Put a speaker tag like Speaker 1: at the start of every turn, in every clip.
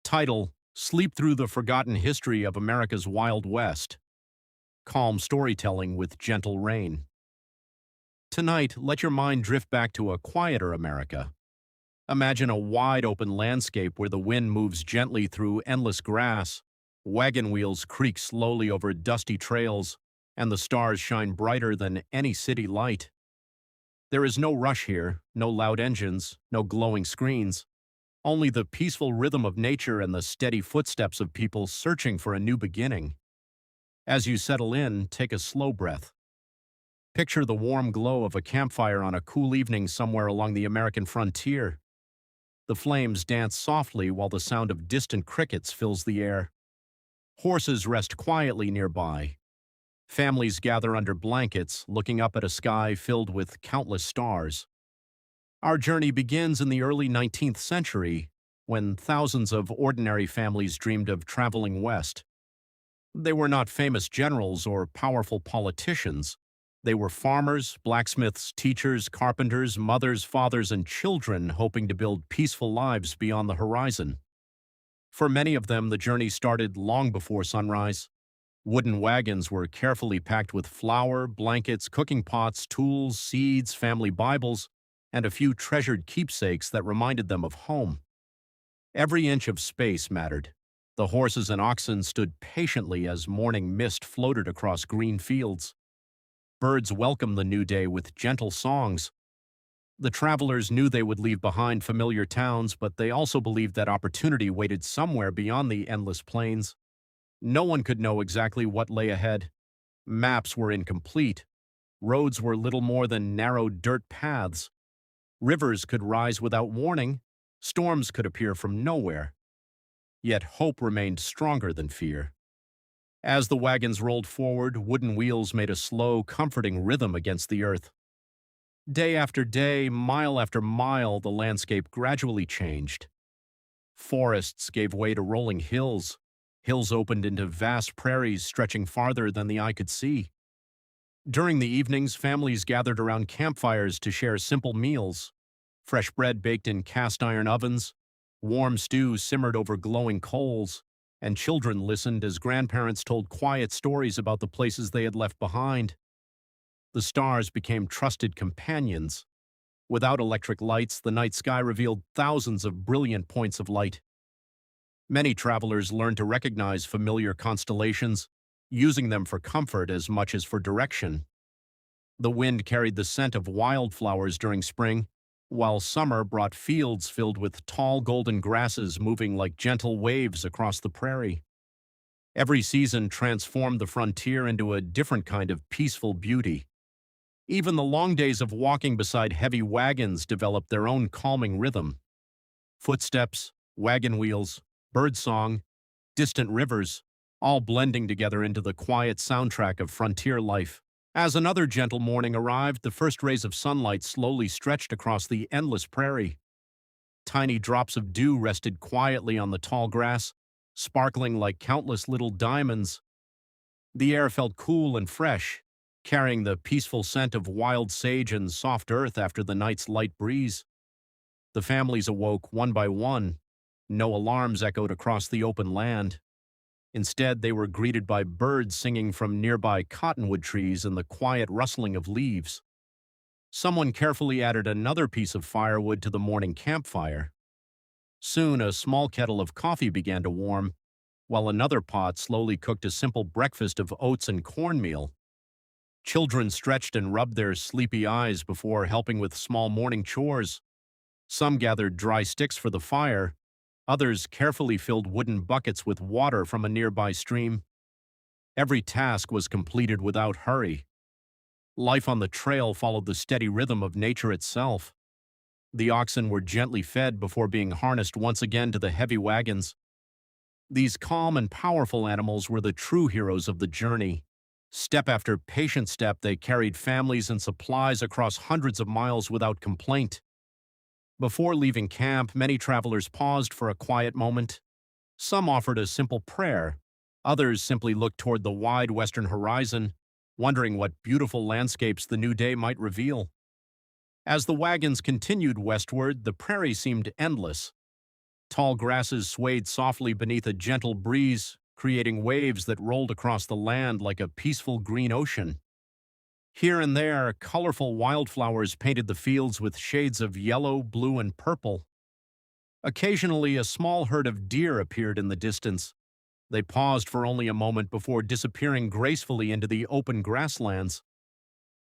Speaker 1: Title: Sleep Through the Forgotten History of America's Wild West. Calm storytelling with gentle rain. Tonight, let your mind drift back to a quieter America. Imagine a wide open landscape where the wind moves gently through endless grass, wagon wheels creak slowly over dusty trails, and the stars shine brighter than any city light. There is no rush here, no loud engines, no glowing screens. Only the peaceful rhythm of nature and the steady footsteps of people searching for a new beginning. As you settle in, take a slow breath. Picture the warm glow of a campfire on a cool evening somewhere along the American frontier. The flames dance softly while the sound of distant crickets fills the air. Horses rest quietly nearby. Families gather under blankets, looking up at a sky filled with countless stars. Our journey begins in the early 19th century, when thousands of ordinary families dreamed of traveling west. They were not famous generals or powerful politicians. They were farmers, blacksmiths, teachers, carpenters, mothers, fathers, and children hoping to build peaceful lives beyond the horizon. For many of them, the journey started long before sunrise. Wooden wagons were carefully packed with flour, blankets, cooking pots, tools, seeds, family Bibles, and a few treasured keepsakes that reminded them of home. Every inch of space mattered. The horses and oxen stood patiently as morning mist floated across green fields. Birds welcomed the new day with gentle songs. The travelers knew they would leave behind familiar towns, but they also believed that opportunity waited somewhere beyond the endless plains. No one could know exactly what lay ahead. Maps were incomplete. Roads were little more than narrow dirt paths. Rivers could rise without warning. Storms could appear from nowhere. Yet hope remained stronger than fear. As the wagons rolled forward, wooden wheels made a slow, comforting rhythm against the earth. Day after day, mile after mile, the landscape gradually changed. Forests gave way to rolling hills. Hills opened into vast prairies stretching farther than the eye could see. During the evenings, families gathered around campfires to share simple meals. Fresh bread baked in cast-iron ovens, warm stew simmered over glowing coals, and children listened as grandparents told quiet stories about the places they had left behind. The stars became trusted companions. Without electric lights, the night sky revealed thousands of brilliant points of light. Many travelers learned to recognize familiar constellations, using them for comfort as much as for direction. The wind carried the scent of wildflowers during spring, while summer brought fields filled with tall golden grasses moving like gentle waves across the prairie. Every season transformed the frontier into a different kind of peaceful beauty. Even the long days of walking beside heavy wagons developed their own calming rhythm. Footsteps, wagon wheels, birdsong, distant rivers, all blending together into the quiet soundtrack of frontier life. As another gentle morning arrived, the first rays of sunlight slowly stretched across the endless prairie. Tiny drops of dew rested quietly on the tall grass, sparkling like countless little diamonds. The air felt cool and fresh, carrying the peaceful scent of wild sage and soft earth after the night's light breeze. The families awoke one by one. No alarms echoed across the open land. Instead, they were greeted by birds singing from nearby cottonwood trees and the quiet rustling of leaves. Someone carefully added another piece of firewood to the morning campfire. Soon, a small kettle of coffee began to warm, while another pot slowly cooked a simple breakfast of oats and cornmeal. Children stretched and rubbed their sleepy eyes before helping with small morning chores. Some gathered dry sticks for the fire. Others carefully filled wooden buckets with water from a nearby stream. Every task was completed without hurry. Life on the trail followed the steady rhythm of nature itself. The oxen were gently fed before being harnessed once again to the heavy wagons. These calm and powerful animals were the true heroes of the journey. Step after patient step, they carried families and supplies across hundreds of miles without complaint. Before leaving camp, many travelers paused for a quiet moment. Some offered a simple prayer. Others simply looked toward the wide western horizon, wondering what beautiful landscapes the new day might reveal. As the wagons continued westward, the prairie seemed endless. Tall grasses swayed softly beneath a gentle breeze, creating waves that rolled across the land like a peaceful green ocean. Here and there, colorful wildflowers painted the fields with shades of yellow, blue, and purple. Occasionally, a small herd of deer appeared in the distance. They paused for only a moment before disappearing gracefully into the open grasslands.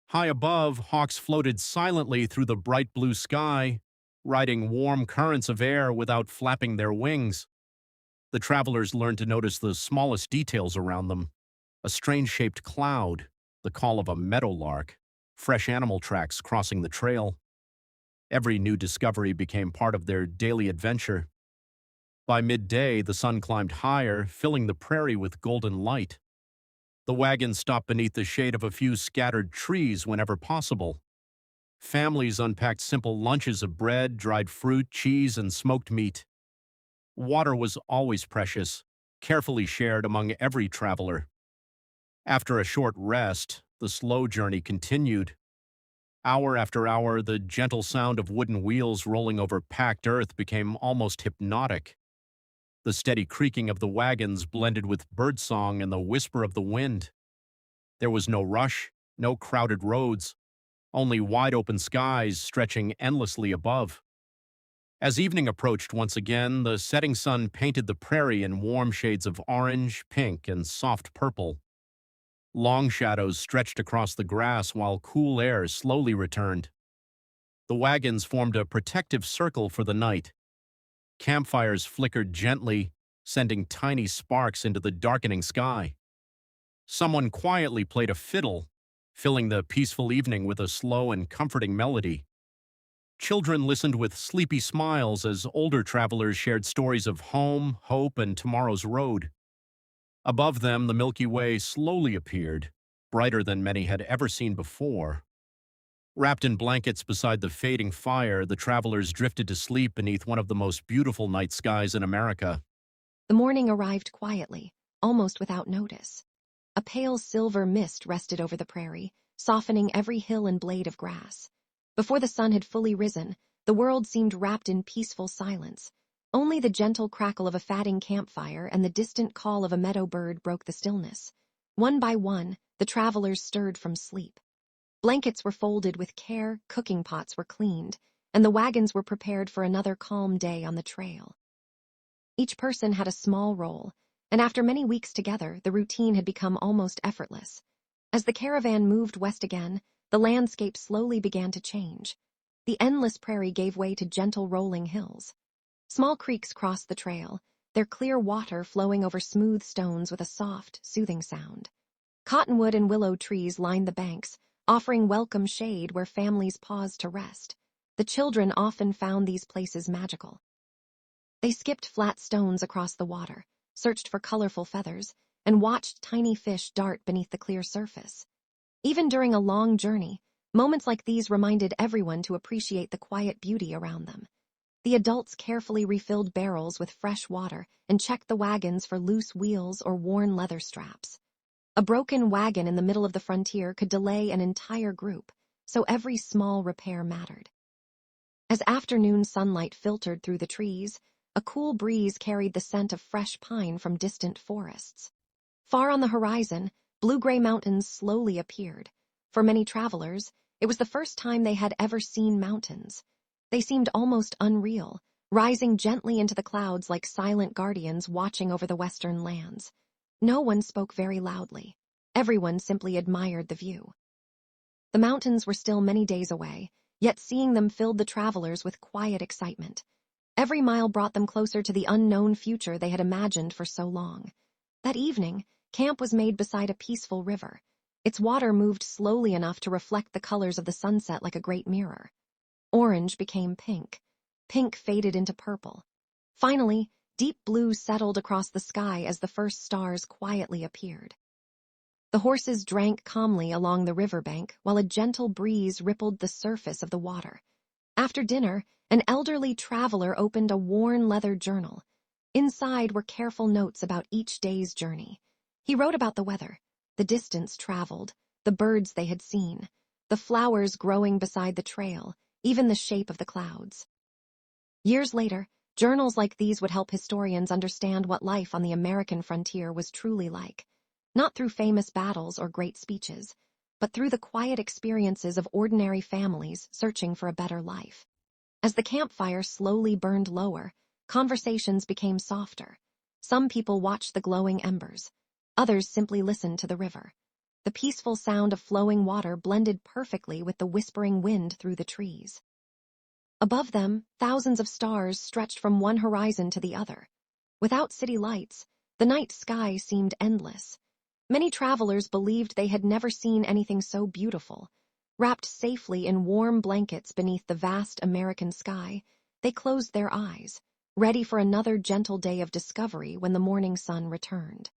Speaker 1: High above, hawks floated silently through the bright blue sky, riding warm currents of air without flapping their wings. The travelers learned to notice the smallest details around them: a strange-shaped cloud, the call of a meadowlark, fresh animal tracks crossing the trail. Every new discovery became part of their daily adventure. By midday, the sun climbed higher, filling the prairie with golden light. The wagon stopped beneath the shade of a few scattered trees whenever possible. Families unpacked simple lunches of bread, dried fruit, cheese, and smoked meat. Water was always precious, carefully shared among every traveler. After a short rest, the slow journey continued. Hour after hour, the gentle sound of wooden wheels rolling over packed earth became almost hypnotic. The steady creaking of the wagons blended with birdsong and the whisper of the wind. There was no rush, no crowded roads, only wide-open skies stretching endlessly above. As evening approached once again, the setting sun painted the prairie in warm shades of orange, pink, and soft purple. Long shadows stretched across the grass while cool air slowly returned. The wagons formed a protective circle for the night. Campfires flickered gently, sending tiny sparks into the darkening sky. Someone quietly played a fiddle, filling the peaceful evening with a slow and comforting melody. Children listened with sleepy smiles as older travelers shared stories of home, hope, and tomorrow's road. Above them, the Milky Way slowly appeared, brighter than many had ever seen before. Wrapped in blankets beside the fading fire, the travelers drifted to sleep beneath one of the most beautiful night skies in America.
Speaker 2: The morning arrived quietly, almost without notice. A pale silver mist rested over the prairie, softening every hill and blade of grass. Before the sun had fully risen, the world seemed wrapped in peaceful silence. Only the gentle crackle of a fatting campfire and the distant call of a meadow bird broke the stillness. One by one, the travelers stirred from sleep. Blankets were folded with care, cooking pots were cleaned, and the wagons were prepared for another calm day on the trail. Each person had a small role, and after many weeks together, the routine had become almost effortless. As the caravan moved west again, the landscape slowly began to change. The endless prairie gave way to gentle rolling hills. Small creeks crossed the trail, their clear water flowing over smooth stones with a soft, soothing sound. Cottonwood and willow trees lined the banks, offering welcome shade where families paused to rest. The children often found these places magical. They skipped flat stones across the water, searched for colorful feathers, and watched tiny fish dart beneath the clear surface. Even during a long journey, moments like these reminded everyone to appreciate the quiet beauty around them. The adults carefully refilled barrels with fresh water and checked the wagons for loose wheels or worn leather straps. A broken wagon in the middle of the frontier could delay an entire group, so every small repair mattered. As afternoon sunlight filtered through the trees, a cool breeze carried the scent of fresh pine from distant forests. Far on the horizon, blue-gray mountains slowly appeared. For many travelers, it was the first time they had ever seen mountains. They seemed almost unreal, rising gently into the clouds like silent guardians watching over the western lands. No one spoke very loudly. Everyone simply admired the view. The mountains were still many days away, yet seeing them filled the travelers with quiet excitement. Every mile brought them closer to the unknown future they had imagined for so long. That evening, camp was made beside a peaceful river. Its water moved slowly enough to reflect the colors of the sunset like a great mirror. Orange became pink. Pink faded into purple. Finally, deep blue settled across the sky as the first stars quietly appeared. The horses drank calmly along the riverbank while a gentle breeze rippled the surface of the water. After dinner, an elderly traveler opened a worn leather journal. Inside were careful notes about each day's journey. He wrote about the weather, the distance traveled, the birds they had seen, the flowers growing beside the trail, even the shape of the clouds. Years later, Journals like these would help historians understand what life on the American frontier was truly like, not through famous battles or great speeches, but through the quiet experiences of ordinary families searching for a better life. As the campfire slowly burned lower, conversations became softer. Some people watched the glowing embers. Others simply listened to the river. The peaceful sound of flowing water blended perfectly with the whispering wind through the trees. Above them, thousands of stars stretched from one horizon to the other. Without city lights, the night sky seemed endless. Many travelers believed they had never seen anything so beautiful. Wrapped safely in warm blankets beneath the vast American sky, they closed their eyes, ready for another gentle day of discovery when the morning sun returned.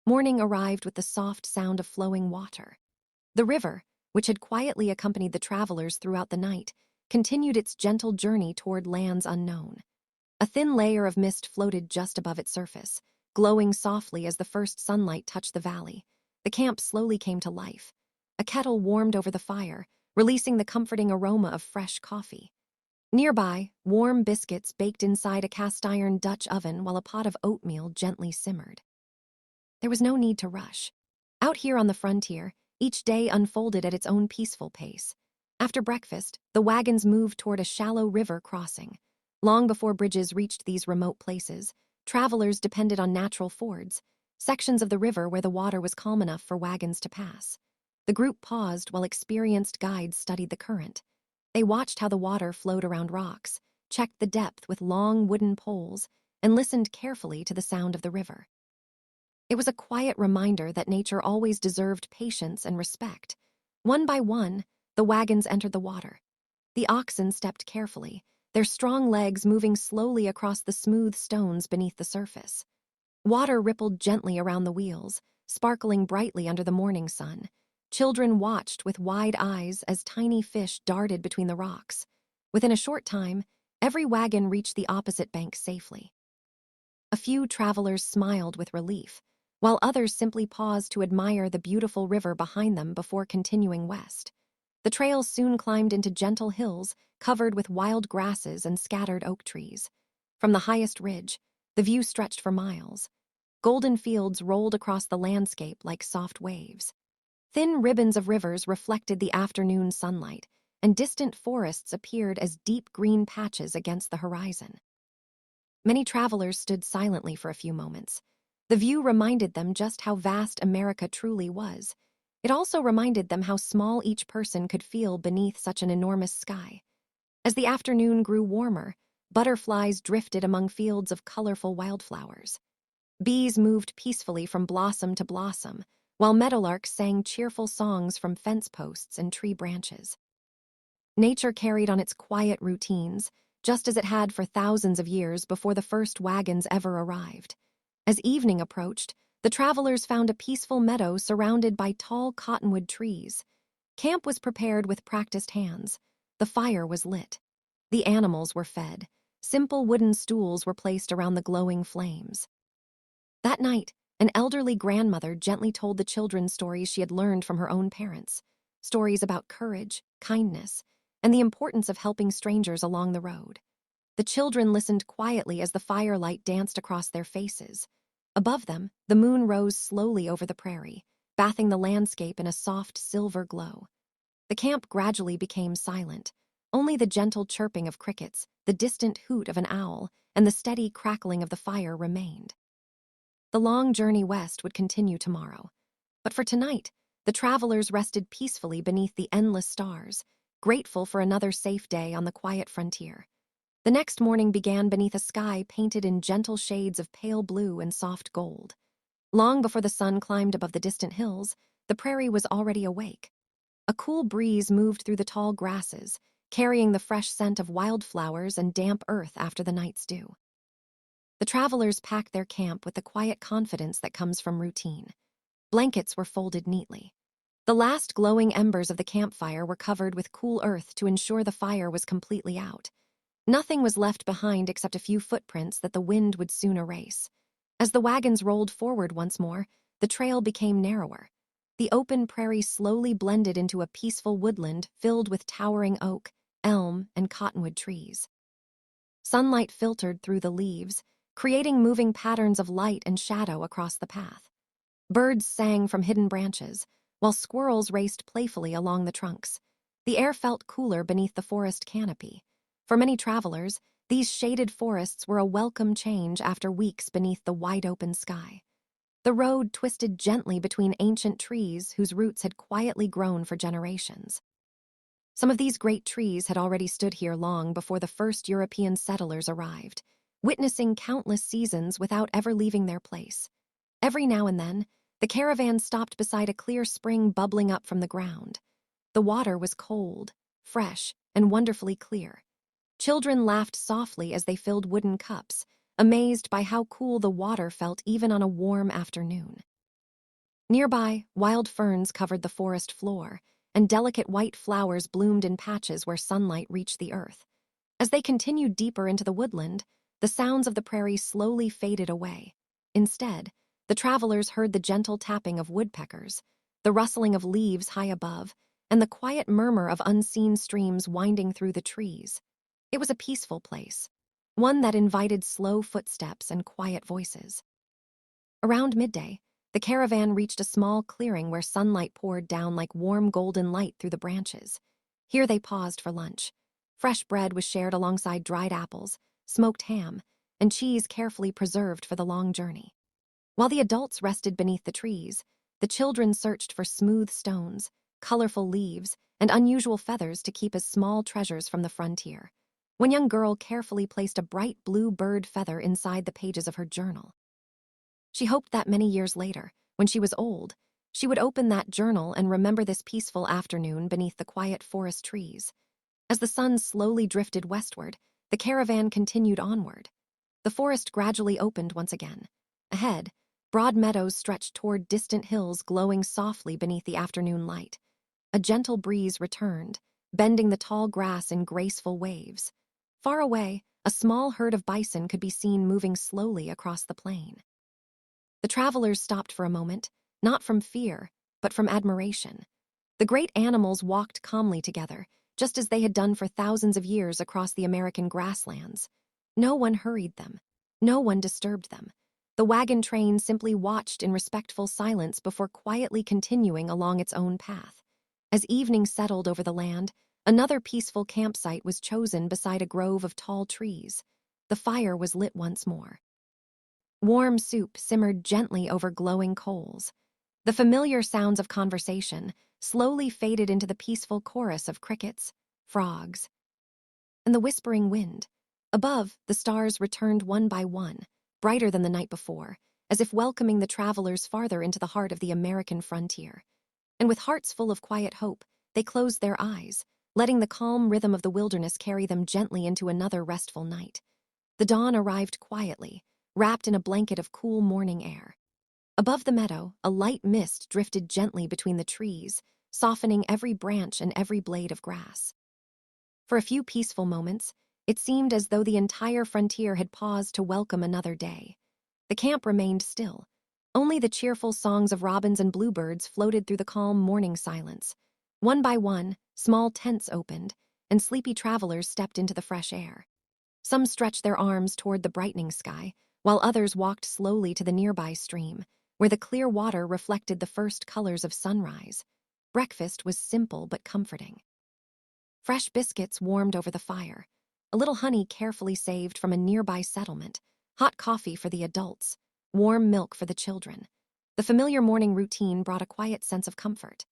Speaker 2: Morning arrived with the soft sound of flowing water. The river, which had quietly accompanied the travelers throughout the night, continued its gentle journey toward lands unknown. A thin layer of mist floated just above its surface, glowing softly as the first sunlight touched the valley. The camp slowly came to life. A kettle warmed over the fire, releasing the comforting aroma of fresh coffee. Nearby, warm biscuits baked inside a cast-iron Dutch oven while a pot of oatmeal gently simmered. There was no need to rush. Out here on the frontier, each day unfolded at its own peaceful pace. After breakfast, the wagons moved toward a shallow river crossing. Long before bridges reached these remote places, travelers depended on natural fords, sections of the river where the water was calm enough for wagons to pass. The group paused while experienced guides studied the current. They watched how the water flowed around rocks, checked the depth with long wooden poles, and listened carefully to the sound of the river. It was a quiet reminder that nature always deserved patience and respect. One by one, the wagons entered the water. The oxen stepped carefully, their strong legs moving slowly across the smooth stones beneath the surface. Water rippled gently around the wheels, sparkling brightly under the morning sun. Children watched with wide eyes as tiny fish darted between the rocks. Within a short time, every wagon reached the opposite bank safely. A few travelers smiled with relief, while others simply paused to admire the beautiful river behind them before continuing west. The trail soon climbed into gentle hills covered with wild grasses and scattered oak trees. From the highest ridge, the view stretched for miles. Golden fields rolled across the landscape like soft waves. Thin ribbons of rivers reflected the afternoon sunlight, and distant forests appeared as deep green patches against the horizon. Many travelers stood silently for a few moments. The view reminded them just how vast America truly was. It also reminded them how small each person could feel beneath such an enormous sky. As the afternoon grew warmer, butterflies drifted among fields of colorful wildflowers. Bees moved peacefully from blossom to blossom, while meadowlarks sang cheerful songs from fence posts and tree branches. Nature carried on its quiet routines, just as it had for thousands of years before the first wagons ever arrived. As evening approached, the travelers found a peaceful meadow surrounded by tall cottonwood trees. Camp was prepared with practiced hands. The fire was lit. The animals were fed. Simple wooden stools were placed around the glowing flames. That night, an elderly grandmother gently told the children stories she had learned from her own parents, stories about courage, kindness, and the importance of helping strangers along the road. The children listened quietly as the firelight danced across their faces. Above them, the moon rose slowly over the prairie, bathing the landscape in a soft silver glow. The camp gradually became silent. Only the gentle chirping of crickets, the distant hoot of an owl, and the steady crackling of the fire remained. The long journey west would continue tomorrow. But for tonight, the travelers rested peacefully beneath the endless stars, grateful for another safe day on the quiet frontier. The next morning began beneath a sky painted in gentle shades of pale blue and soft gold. Long before the sun climbed above the distant hills, the prairie was already awake. A cool breeze moved through the tall grasses, carrying the fresh scent of wildflowers and damp earth after the night's dew. The travelers packed their camp with the quiet confidence that comes from routine. Blankets were folded neatly. The last glowing embers of the campfire were covered with cool earth to ensure the fire was completely out. Nothing was left behind except a few footprints that the wind would soon erase. As the wagons rolled forward once more, the trail became narrower. The open prairie slowly blended into a peaceful woodland filled with towering oak, elm, and cottonwood trees. Sunlight filtered through the leaves, creating moving patterns of light and shadow across the path. Birds sang from hidden branches, while squirrels raced playfully along the trunks. The air felt cooler beneath the forest canopy. For many travelers, these shaded forests were a welcome change after weeks beneath the wide-open sky. The road twisted gently between ancient trees whose roots had quietly grown for generations. Some of these great trees had already stood here long before the first European settlers arrived, witnessing countless seasons without ever leaving their place. Every now and then, the caravan stopped beside a clear spring bubbling up from the ground. The water was cold, fresh, and wonderfully clear. Children laughed softly as they filled wooden cups, amazed by how cool the water felt even on a warm afternoon. Nearby, wild ferns covered the forest floor, and delicate white flowers bloomed in patches where sunlight reached the earth. As they continued deeper into the woodland, the sounds of the prairie slowly faded away. Instead, the travelers heard the gentle tapping of woodpeckers, the rustling of leaves high above, and the quiet murmur of unseen streams winding through the trees. It was a peaceful place, one that invited slow footsteps and quiet voices. Around midday, the caravan reached a small clearing where sunlight poured down like warm golden light through the branches. Here they paused for lunch. Fresh bread was shared alongside dried apples, smoked ham, and cheese carefully preserved for the long journey. While the adults rested beneath the trees, the children searched for smooth stones, colorful leaves, and unusual feathers to keep as small treasures from the frontier. One young girl carefully placed a bright blue bird feather inside the pages of her journal. She hoped that many years later, when she was old, she would open that journal and remember this peaceful afternoon beneath the quiet forest trees. As the sun slowly drifted westward, the caravan continued onward. The forest gradually opened once again. Ahead, broad meadows stretched toward distant hills glowing softly beneath the afternoon light. A gentle breeze returned, bending the tall grass in graceful waves. Far away, a small herd of bison could be seen moving slowly across the plain. The travelers stopped for a moment, not from fear, but from admiration. The great animals walked calmly together, just as they had done for thousands of years across the American grasslands. No one hurried them. No one disturbed them. The wagon train simply watched in respectful silence before quietly continuing along its own path. As evening settled over the land, another peaceful campsite was chosen beside a grove of tall trees. The fire was lit once more. Warm soup simmered gently over glowing coals. The familiar sounds of conversation slowly faded into the peaceful chorus of crickets, frogs, and the whispering wind. Above, the stars returned one by one, brighter than the night before, as if welcoming the travelers farther into the heart of the American frontier. And with hearts full of quiet hope, they closed their eyes, letting the calm rhythm of the wilderness carry them gently into another restful night. The dawn arrived quietly, wrapped in a blanket of cool morning air. Above the meadow, a light mist drifted gently between the trees, softening every branch and every blade of grass. For a few peaceful moments, it seemed as though the entire frontier had paused to welcome another day. The camp remained still. Only the cheerful songs of robins and bluebirds floated through the calm morning silence. One by one, small tents opened, and sleepy travelers stepped into the fresh air. Some stretched their arms toward the brightening sky, while others walked slowly to the nearby stream, where the clear water reflected the first colors of sunrise. Breakfast was simple but comforting. Fresh biscuits warmed over the fire, a little honey carefully saved from a nearby settlement, hot coffee for the adults, warm milk for the children. The familiar morning routine brought a quiet sense of comfort.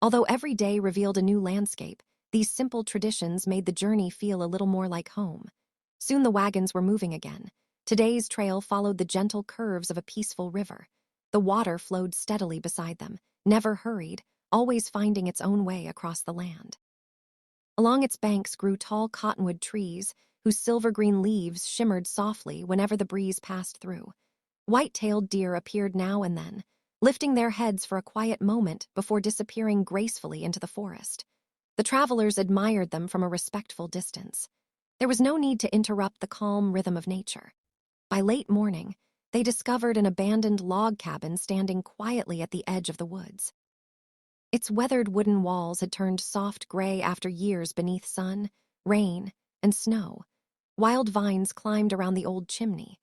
Speaker 2: Although every day revealed a new landscape, these simple traditions made the journey feel a little more like home. Soon the wagons were moving again. Today's trail followed the gentle curves of a peaceful river. The water flowed steadily beside them, never hurried, always finding its own way across the land. Along its banks grew tall cottonwood trees, whose silver-green leaves shimmered softly whenever the breeze passed through. White-tailed deer appeared now and then, lifting their heads for a quiet moment before disappearing gracefully into the forest. The travelers admired them from a respectful distance. There was no need to interrupt the calm rhythm of nature. By late morning, they discovered an abandoned log cabin standing quietly at the edge of the woods. Its weathered wooden walls had turned soft gray after years beneath sun, rain, and snow. Wild vines climbed around the old chimney.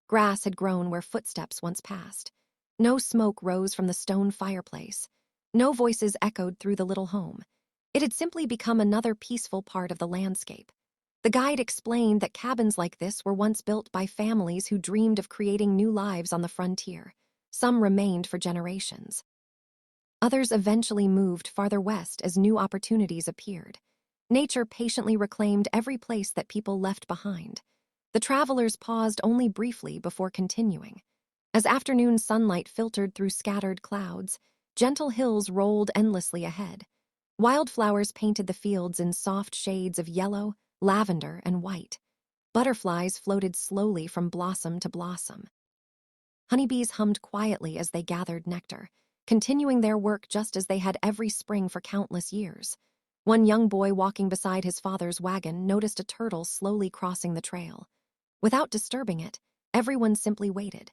Speaker 2: Grass had grown where footsteps once passed. No smoke rose from the stone fireplace. No voices echoed through the little home. It had simply become another peaceful part of the landscape. The guide explained that cabins like this were once built by families who dreamed of creating new lives on the frontier. Some remained for generations. Others eventually moved farther west as new opportunities appeared. Nature patiently reclaimed every place that people left behind. The travelers paused only briefly before continuing. As afternoon sunlight filtered through scattered clouds, gentle hills rolled endlessly ahead. Wildflowers painted the fields in soft shades of yellow, lavender, and white. Butterflies floated slowly from blossom to blossom. Honeybees hummed quietly as they gathered nectar, continuing their work just as they had every spring for countless years. One young boy walking beside his father's wagon noticed a turtle slowly crossing the trail. Without disturbing it, everyone simply waited.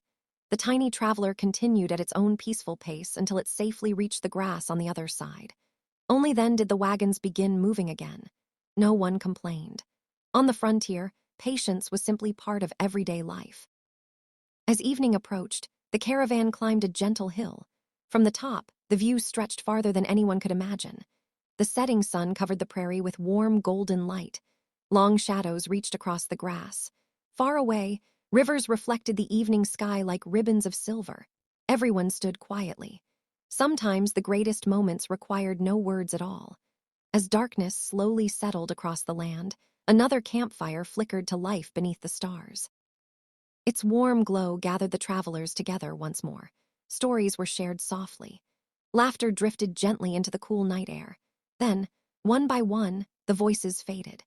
Speaker 2: The tiny traveler continued at its own peaceful pace until it safely reached the grass on the other side. Only then did the wagons begin moving again. No one complained. On the frontier, patience was simply part of everyday life. As evening approached, the caravan climbed a gentle hill. From the top, the view stretched farther than anyone could imagine. The setting sun covered the prairie with warm golden light. Long shadows reached across the grass. Far away, rivers reflected the evening sky like ribbons of silver. Everyone stood quietly. Sometimes the greatest moments required no words at all. As darkness slowly settled across the land, another campfire flickered to life beneath the stars. Its warm glow gathered the travelers together once more. Stories were shared softly. Laughter drifted gently into the cool night air. Then, one by one, the voices faded.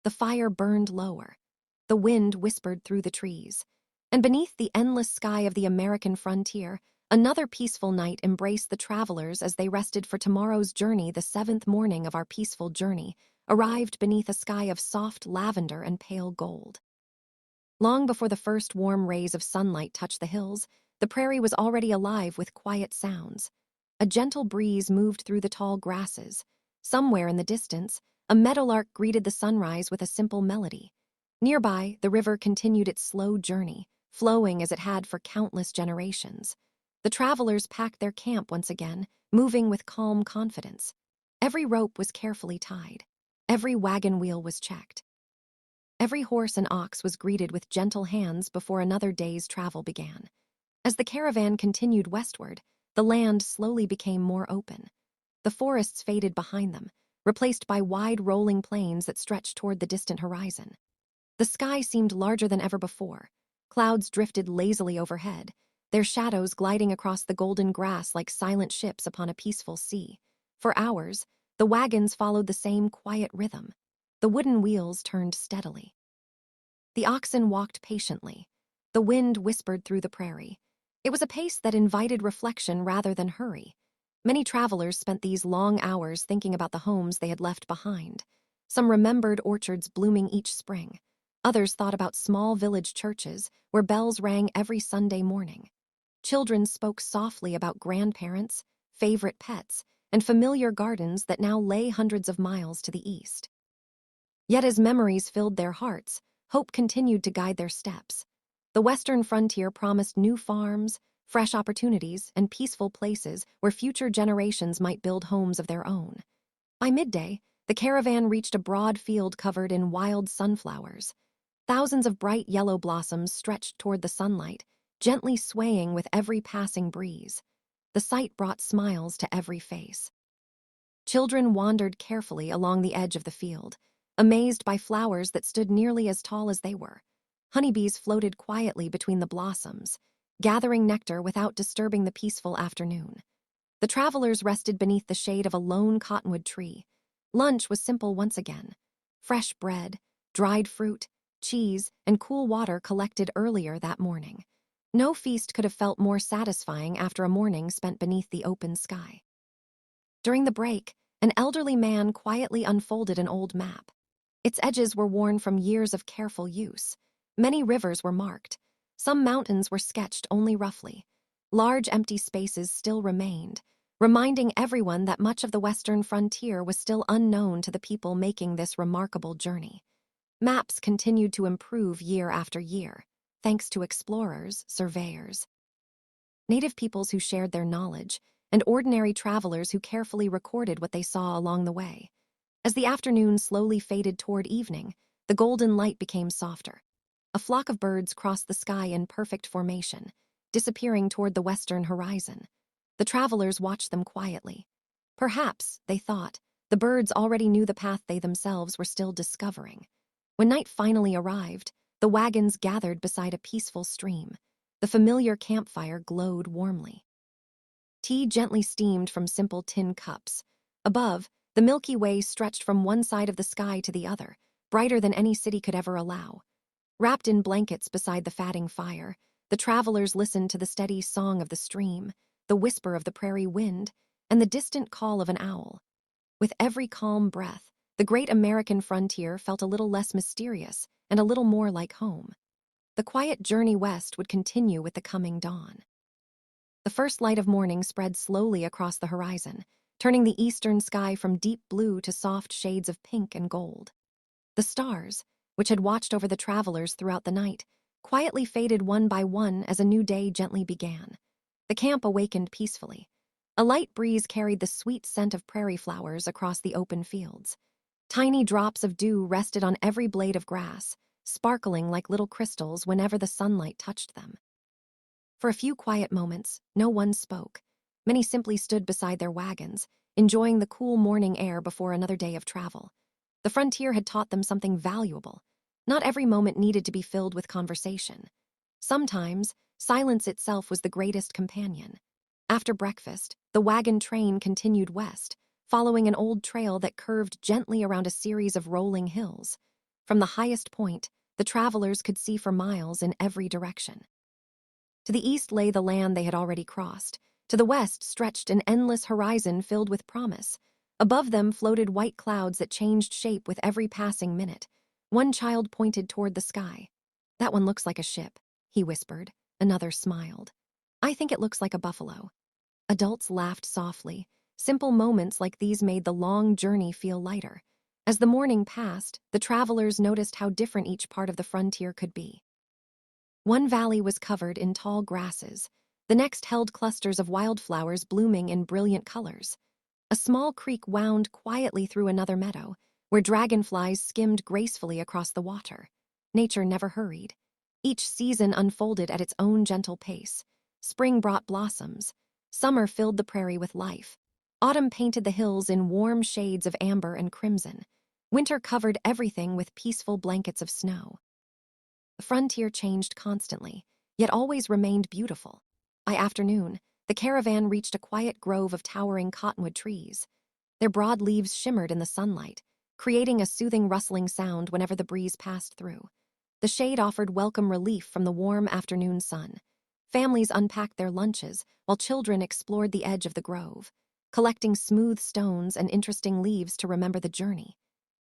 Speaker 2: The fire burned lower. The wind whispered through the trees. And beneath the endless sky of the American frontier, another peaceful night embraced the travelers as they rested for tomorrow's journey. The seventh morning of our peaceful journey arrived beneath a sky of soft lavender and pale gold. Long before the first warm rays of sunlight touched the hills, the prairie was already alive with quiet sounds. A gentle breeze moved through the tall grasses. Somewhere in the distance, a meadowlark greeted the sunrise with a simple melody. Nearby, the river continued its slow journey, flowing as it had for countless generations. The travelers packed their camp once again, moving with calm confidence. Every rope was carefully tied. Every wagon wheel was checked. Every horse and ox was greeted with gentle hands before another day's travel began. As the caravan continued westward, the land slowly became more open. The forests faded behind them, replaced by wide rolling plains that stretched toward the distant horizon. The sky seemed larger than ever before. Clouds drifted lazily overhead, their shadows gliding across the golden grass like silent ships upon a peaceful sea. For hours, the wagons followed the same quiet rhythm. The wooden wheels turned steadily. The oxen walked patiently. The wind whispered through the prairie. It was a pace that invited reflection rather than hurry. Many travelers spent these long hours thinking about the homes they had left behind. Some remembered orchards blooming each spring. Others thought about small village churches where bells rang every Sunday morning. Children spoke softly about grandparents, favorite pets, and familiar gardens that now lay hundreds of miles to the east. Yet as memories filled their hearts, hope continued to guide their steps. The western frontier promised new farms, fresh opportunities, and peaceful places where future generations might build homes of their own. By midday, the caravan reached a broad field covered in wild sunflowers. Thousands of bright yellow blossoms stretched toward the sunlight, gently swaying with every passing breeze. The sight brought smiles to every face. Children wandered carefully along the edge of the field, amazed by flowers that stood nearly as tall as they were. Honeybees floated quietly between the blossoms, gathering nectar without disturbing the peaceful afternoon. The travelers rested beneath the shade of a lone cottonwood tree. Lunch was simple once again. Fresh bread, dried fruit, cheese, and cool water collected earlier that morning. No feast could have felt more satisfying after a morning spent beneath the open sky. During the break, an elderly man quietly unfolded an old map. Its edges were worn from years of careful use. Many rivers were marked. Some mountains were sketched only roughly. Large empty spaces still remained, reminding everyone that much of the western frontier was still unknown to the people making this remarkable journey. Maps continued to improve year after year, thanks to explorers, surveyors, native peoples who shared their knowledge, and ordinary travelers who carefully recorded what they saw along the way. As the afternoon slowly faded toward evening, the golden light became softer. A flock of birds crossed the sky in perfect formation, disappearing toward the western horizon. The travelers watched them quietly. Perhaps, they thought, the birds already knew the path they themselves were still discovering. When night finally arrived, the wagons gathered beside a peaceful stream. The familiar campfire glowed warmly. Tea gently steamed from simple tin cups. Above, the Milky Way stretched from one side of the sky to the other, brighter than any city could ever allow. Wrapped in blankets beside the fatting fire, the travelers listened to the steady song of the stream, the whisper of the prairie wind, and the distant call of an owl. With every calm breath, the great American frontier felt a little less mysterious and a little more like home. The quiet journey west would continue with the coming dawn. The first light of morning spread slowly across the horizon, turning the eastern sky from deep blue to soft shades of pink and gold. The stars, which had watched over the travelers throughout the night, quietly faded one by one as a new day gently began. The camp awakened peacefully. A light breeze carried the sweet scent of prairie flowers across the open fields. Tiny drops of dew rested on every blade of grass, sparkling like little crystals whenever the sunlight touched them. For a few quiet moments, no one spoke. Many simply stood beside their wagons, enjoying the cool morning air before another day of travel. The frontier had taught them something valuable. Not every moment needed to be filled with conversation. Sometimes, silence itself was the greatest companion. After breakfast, the wagon train continued west, following an old trail that curved gently around a series of rolling hills. From the highest point, the travelers could see for miles in every direction. To the east lay the land they had already crossed. To the west stretched an endless horizon filled with promise. Above them floated white clouds that changed shape with every passing minute. One child pointed toward the sky. "That one looks like a ship," he whispered. Another smiled. "I think it looks like a buffalo." Adults laughed softly. Simple moments like these made the long journey feel lighter. As the morning passed, the travelers noticed how different each part of the frontier could be. One valley was covered in tall grasses. The next held clusters of wildflowers blooming in brilliant colors. A small creek wound quietly through another meadow, where dragonflies skimmed gracefully across the water. Nature never hurried. Each season unfolded at its own gentle pace. Spring brought blossoms. Summer filled the prairie with life. Autumn painted the hills in warm shades of amber and crimson. Winter covered everything with peaceful blankets of snow. The frontier changed constantly, yet always remained beautiful. By afternoon, the caravan reached a quiet grove of towering cottonwood trees. Their broad leaves shimmered in the sunlight, creating a soothing rustling sound whenever the breeze passed through. The shade offered welcome relief from the warm afternoon sun. Families unpacked their lunches, while children explored the edge of the grove, collecting smooth stones and interesting leaves to remember the journey.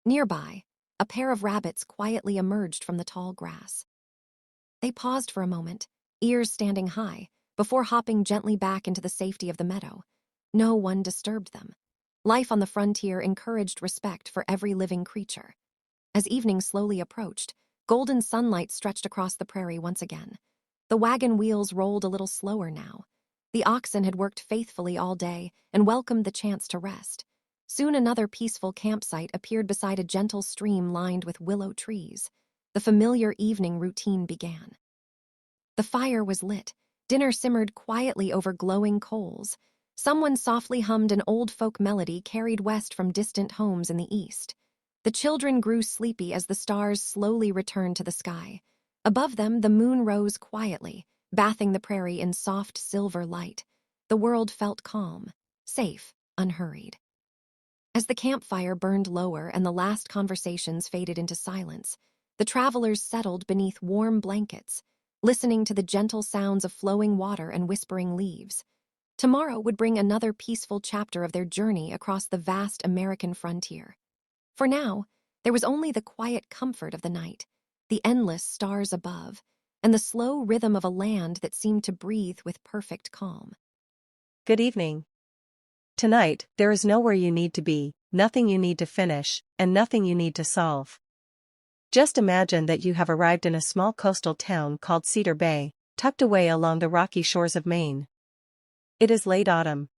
Speaker 2: Nearby, a pair of rabbits quietly emerged from the tall grass. They paused for a moment, ears standing high, before hopping gently back into the safety of the meadow. No one disturbed them. Life on the frontier encouraged respect for every living creature. As evening slowly approached, golden sunlight stretched across the prairie once again. The wagon wheels rolled a little slower now. The oxen had worked faithfully all day and welcomed the chance to rest. Soon another peaceful campsite appeared beside a gentle stream lined with willow trees. The familiar evening routine began. The fire was lit. Dinner simmered quietly over glowing coals. Someone softly hummed an old folk melody carried west from distant homes in the east. The children grew sleepy as the stars slowly returned to the sky. Above them, the moon rose quietly, bathing the prairie in soft silver light. The world felt calm, safe, unhurried. As the campfire burned lower and the last conversations faded into silence, the travelers settled beneath warm blankets, listening to the gentle sounds of flowing water and whispering leaves. Tomorrow would bring another peaceful chapter of their journey across the vast American frontier. For now, there was only the quiet comfort of the night, the endless stars above, and the slow rhythm of a land that seemed to breathe with perfect calm.
Speaker 3: Good evening. Tonight, there is nowhere you need to be, nothing you need to finish, and nothing you need to solve. Just imagine that you have arrived in a small coastal town called Cedar Bay, tucked away along the rocky shores of Maine. It is late autumn.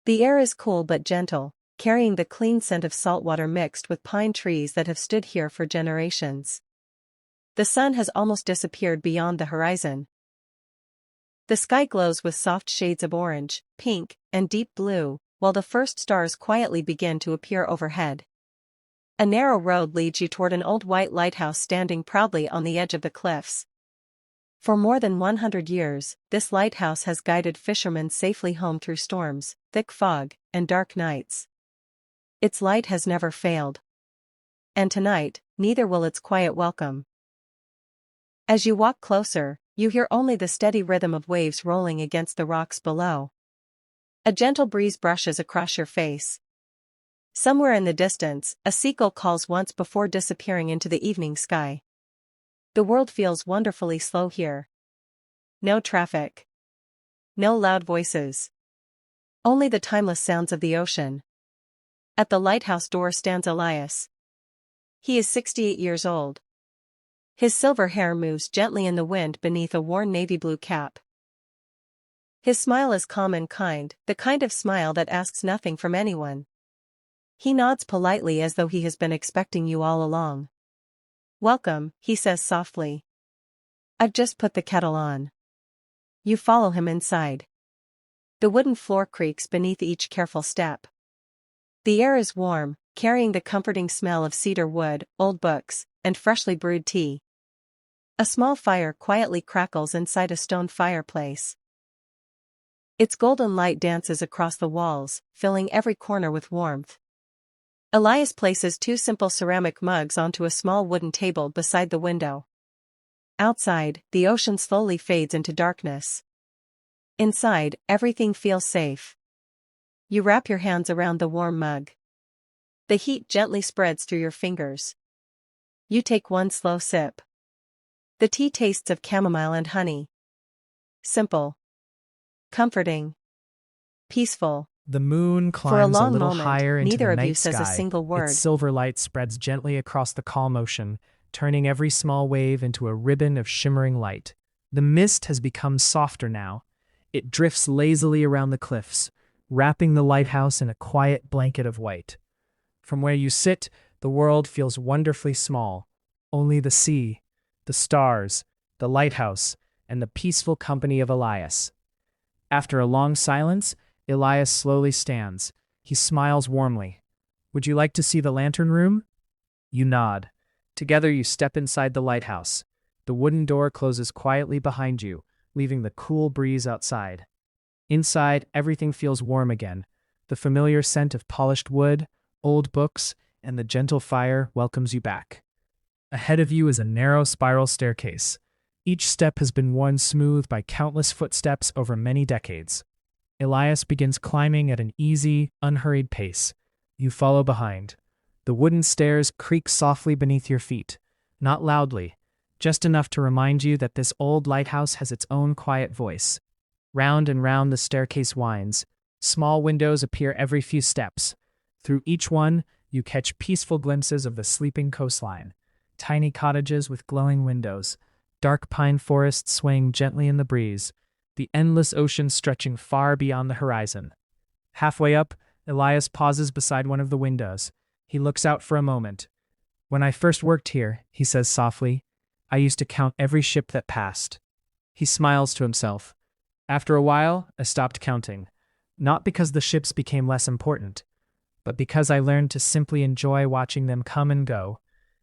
Speaker 3: The air is cool but gentle, carrying the clean scent of saltwater mixed with pine trees that have stood here for generations. The sun has almost disappeared beyond the horizon. The sky glows with soft shades of orange, pink, and deep blue, while the first stars quietly begin to appear overhead. A narrow road leads you toward an old white lighthouse standing proudly on the edge of the cliffs. For more than 100 years, this lighthouse has guided fishermen safely home through storms, thick fog, and dark nights. Its light has never failed. And tonight, neither will its quiet welcome. As you walk closer, you hear only the steady rhythm of waves rolling against the rocks below. A gentle breeze brushes across your face. Somewhere in the distance, a seagull calls once before disappearing into the evening sky. The world feels wonderfully slow here. No traffic. No loud voices. Only the timeless sounds of the ocean. At the lighthouse door stands Elias. He is 68 years old. His silver hair moves gently in the wind beneath a worn navy blue cap. His smile is calm and kind, the kind of smile that asks nothing from anyone. He nods politely as though he has been expecting you all along. "Welcome," he says softly. "I've just put the kettle on." You follow him inside. The wooden floor creaks beneath each careful step. The air is warm, carrying the comforting smell of cedar wood, old books, and freshly brewed tea. A small fire quietly crackles inside a stone fireplace. Its golden light dances across the walls, filling every corner with warmth. Elias places 2 simple ceramic mugs onto a small wooden table beside the window. Outside, the ocean slowly fades into darkness. Inside, everything feels safe. You wrap your hands around the warm mug. The heat gently spreads through your fingers. You take one slow sip. The tea tastes of chamomile and honey. Simple. Comforting. Peaceful.
Speaker 4: The moon
Speaker 3: For a
Speaker 4: climbs a
Speaker 3: long
Speaker 4: little
Speaker 3: moment,
Speaker 4: higher into
Speaker 3: neither
Speaker 4: the
Speaker 3: of you
Speaker 4: night
Speaker 3: says a
Speaker 4: sky.
Speaker 3: single word.
Speaker 4: Its silver light spreads gently across the calm ocean, turning every small wave into a ribbon of shimmering light. The mist has become softer now. It drifts lazily around the cliffs, wrapping the lighthouse in a quiet blanket of white. From where you sit, the world feels wonderfully small. Only the sea, the stars, the lighthouse, and the peaceful company of Elias. After a long silence, Elias slowly stands. He smiles warmly. "Would you like to see the lantern room?" You nod. Together you step inside the lighthouse. The wooden door closes quietly behind you, leaving the cool breeze outside. Inside, everything feels warm again. The familiar scent of polished wood, old books, and the gentle fire welcomes you back. Ahead of you is a narrow spiral staircase. Each step has been worn smooth by countless footsteps over many decades. Elias begins climbing at an easy, unhurried pace. You follow behind. The wooden stairs creak softly beneath your feet, not loudly, just enough to remind you that this old lighthouse has its own quiet voice. Round and round the staircase winds. Small windows appear every few steps. Through each one, you catch peaceful glimpses of the sleeping coastline. Tiny cottages with glowing windows, dark pine forests swaying gently in the breeze, the endless ocean stretching far beyond the horizon. Halfway up, Elias pauses beside one of the windows. He looks out for a moment. "When I first worked here," he says softly, "I used to count every ship that passed." He smiles to himself. "After a while, I stopped counting. Not because the ships became less important, but because I learned to simply enjoy watching them come and go."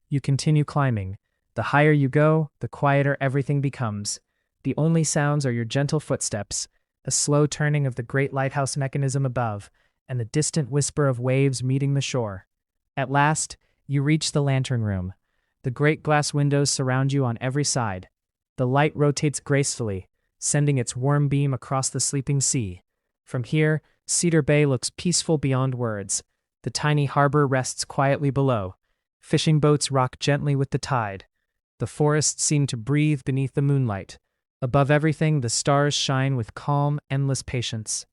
Speaker 4: You continue climbing. The higher you go, the quieter everything becomes. The only sounds are your gentle footsteps, the slow turning of the great lighthouse mechanism above, and the distant whisper of waves meeting the shore. At last, you reach the lantern room. The great glass windows surround you on every side. The light rotates gracefully, sending its warm beam across the sleeping sea. From here, Cedar Bay looks peaceful beyond words. The tiny harbor rests quietly below. Fishing boats rock gently with the tide. The forests seem to breathe beneath the moonlight. Above everything, the stars shine with calm, endless patience.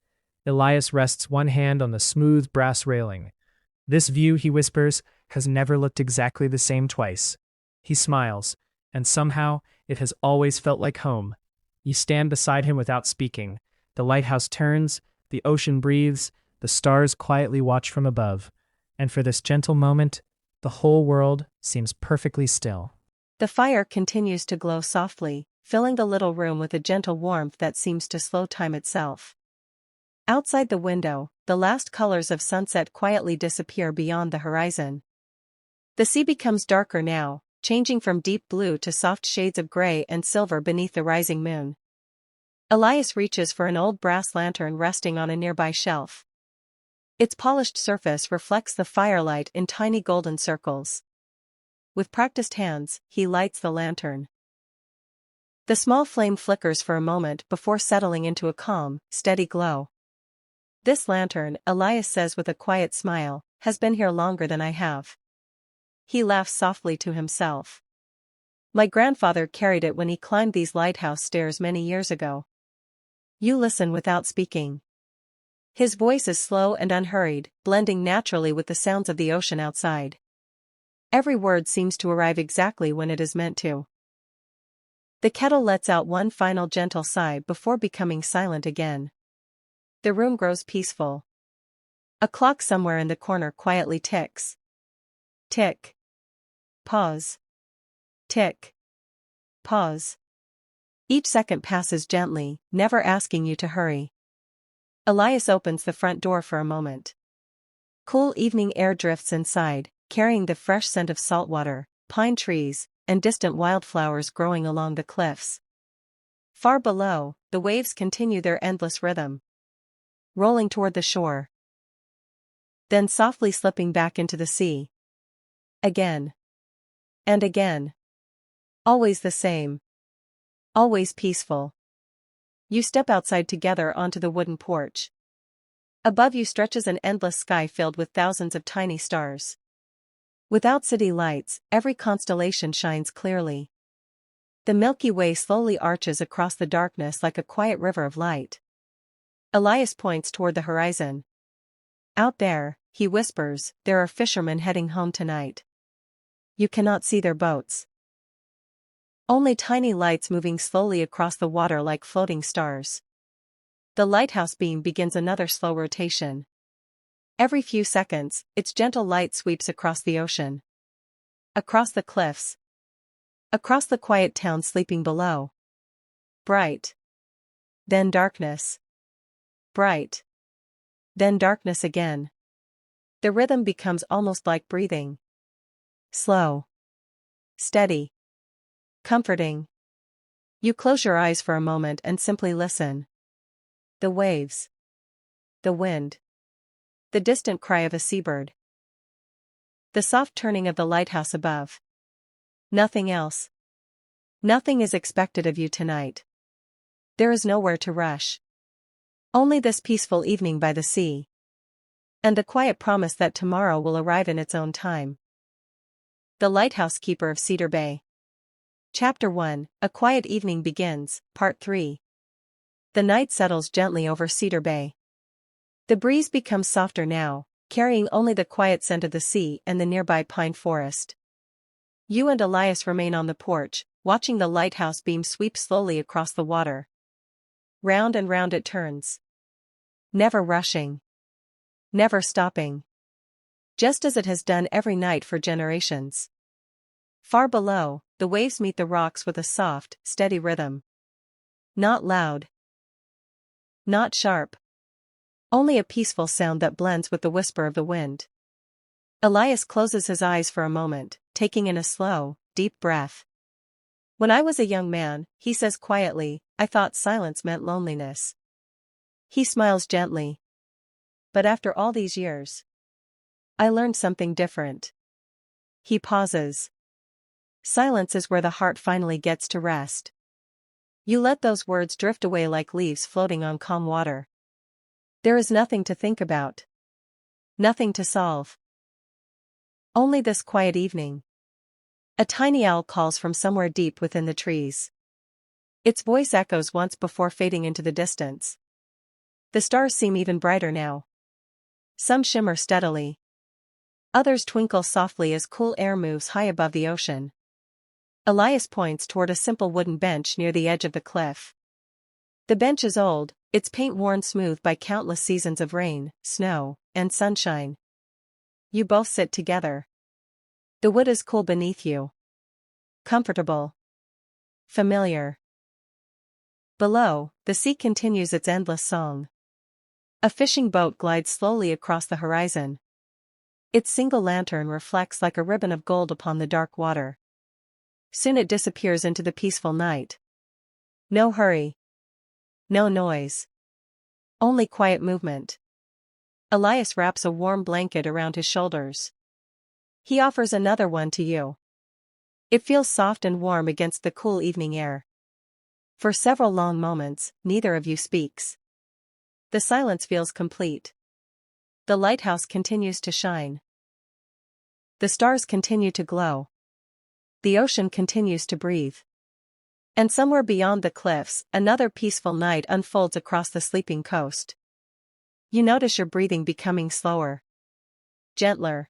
Speaker 4: Elias rests one hand on the smooth brass railing. "This view," he whispers, "has never looked exactly the same twice." He smiles, and somehow, it has always felt like home. You stand beside him without speaking. The lighthouse turns, the ocean breathes, the stars quietly watch from above. And for this gentle moment, the whole world seems perfectly still.
Speaker 3: The fire continues to glow softly, filling the little room with a gentle warmth that seems to slow time itself. Outside the window, the last colors of sunset quietly disappear beyond the horizon. The sea becomes darker now, changing from deep blue to soft shades of gray and silver beneath the rising moon. Elias reaches for an old brass lantern resting on a nearby shelf. Its polished surface reflects the firelight in tiny golden circles. With practiced hands, he lights the lantern. The small flame flickers for a moment before settling into a calm, steady glow. This lantern, Elias says with a quiet smile, has been here longer than I have. He laughs softly to himself. My grandfather carried it when he climbed these lighthouse stairs many years ago. You listen without speaking. His voice is slow and unhurried, blending naturally with the sounds of the ocean outside. Every word seems to arrive exactly when it is meant to. The kettle lets out one final gentle sigh before becoming silent again. The room grows peaceful. A clock somewhere in the corner quietly ticks. Tick. Pause. Tick. Pause. Each second passes gently, never asking you to hurry. Elias opens the front door for a moment. Cool evening air drifts inside, carrying the fresh scent of saltwater, pine trees, and distant wildflowers growing along the cliffs. Far below, the waves continue their endless rhythm, rolling toward the shore, then softly slipping back into the sea. Again. And again. Always the same. Always peaceful. You step outside together onto the wooden porch. Above you stretches an endless sky filled with thousands of tiny stars. Without city lights, every constellation shines clearly. The Milky Way slowly arches across the darkness like a quiet river of light. Elias points toward the horizon. Out there, he whispers, there are fishermen heading home tonight. You cannot see their boats. Only tiny lights moving slowly across the water like floating stars. The lighthouse beam begins another slow rotation. Every few seconds, its gentle light sweeps across the ocean. Across the cliffs. Across the quiet town sleeping below. Bright. Then darkness. Bright. Then darkness again. The rhythm becomes almost like breathing. Slow. Steady. Comforting. You close your eyes for a moment and simply listen. The waves. The wind. The distant cry of a seabird. The soft turning of the lighthouse above. Nothing else. Nothing is expected of you tonight. There is nowhere to rush. Only this peaceful evening by the sea. And the quiet promise that tomorrow will arrive in its own time. The Lighthouse Keeper of Cedar Bay. Chapter 1, A Quiet Evening Begins, Part 3. The night settles gently over Cedar Bay. The breeze becomes softer now, carrying only the quiet scent of the sea and the nearby pine forest. You and Elias remain on the porch, watching the lighthouse beam sweep slowly across the water. Round and round it turns. Never rushing. Never stopping. Just as it has done every night for generations. Far below, the waves meet the rocks with a soft, steady rhythm. Not loud. Not sharp. Only a peaceful sound that blends with the whisper of the wind. Elias closes his eyes for a moment, taking in a slow, deep breath. When I was a young man, he says quietly, I thought silence meant loneliness. He smiles gently. But after all these years, I learned something different. He pauses. Silence is where the heart finally gets to rest. You let those words drift away like leaves floating on calm water. There is nothing to think about. Nothing to solve. Only this quiet evening. A tiny owl calls from somewhere deep within the trees. Its voice echoes once before fading into the distance. The stars seem even brighter now. Some shimmer steadily. Others twinkle softly as cool air moves high above the ocean. Elias points toward a simple wooden bench near the edge of the cliff. The bench is old, its paint worn smooth by countless seasons of rain, snow, and sunshine. You both sit together. The wood is cool beneath you. Comfortable. Familiar. Below, the sea continues its endless song. A fishing boat glides slowly across the horizon. Its single lantern reflects like a ribbon of gold upon the dark water. Soon it disappears into the peaceful night. No hurry. No noise. Only quiet movement. Elias wraps a warm blanket around his shoulders. He offers another one to you. It feels soft and warm against the cool evening air. For several long moments, neither of you speaks. The silence feels complete. The lighthouse continues to shine. The stars continue to glow. The ocean continues to breathe. And somewhere beyond the cliffs, another peaceful night unfolds across the sleeping coast. You notice your breathing becoming slower. Gentler.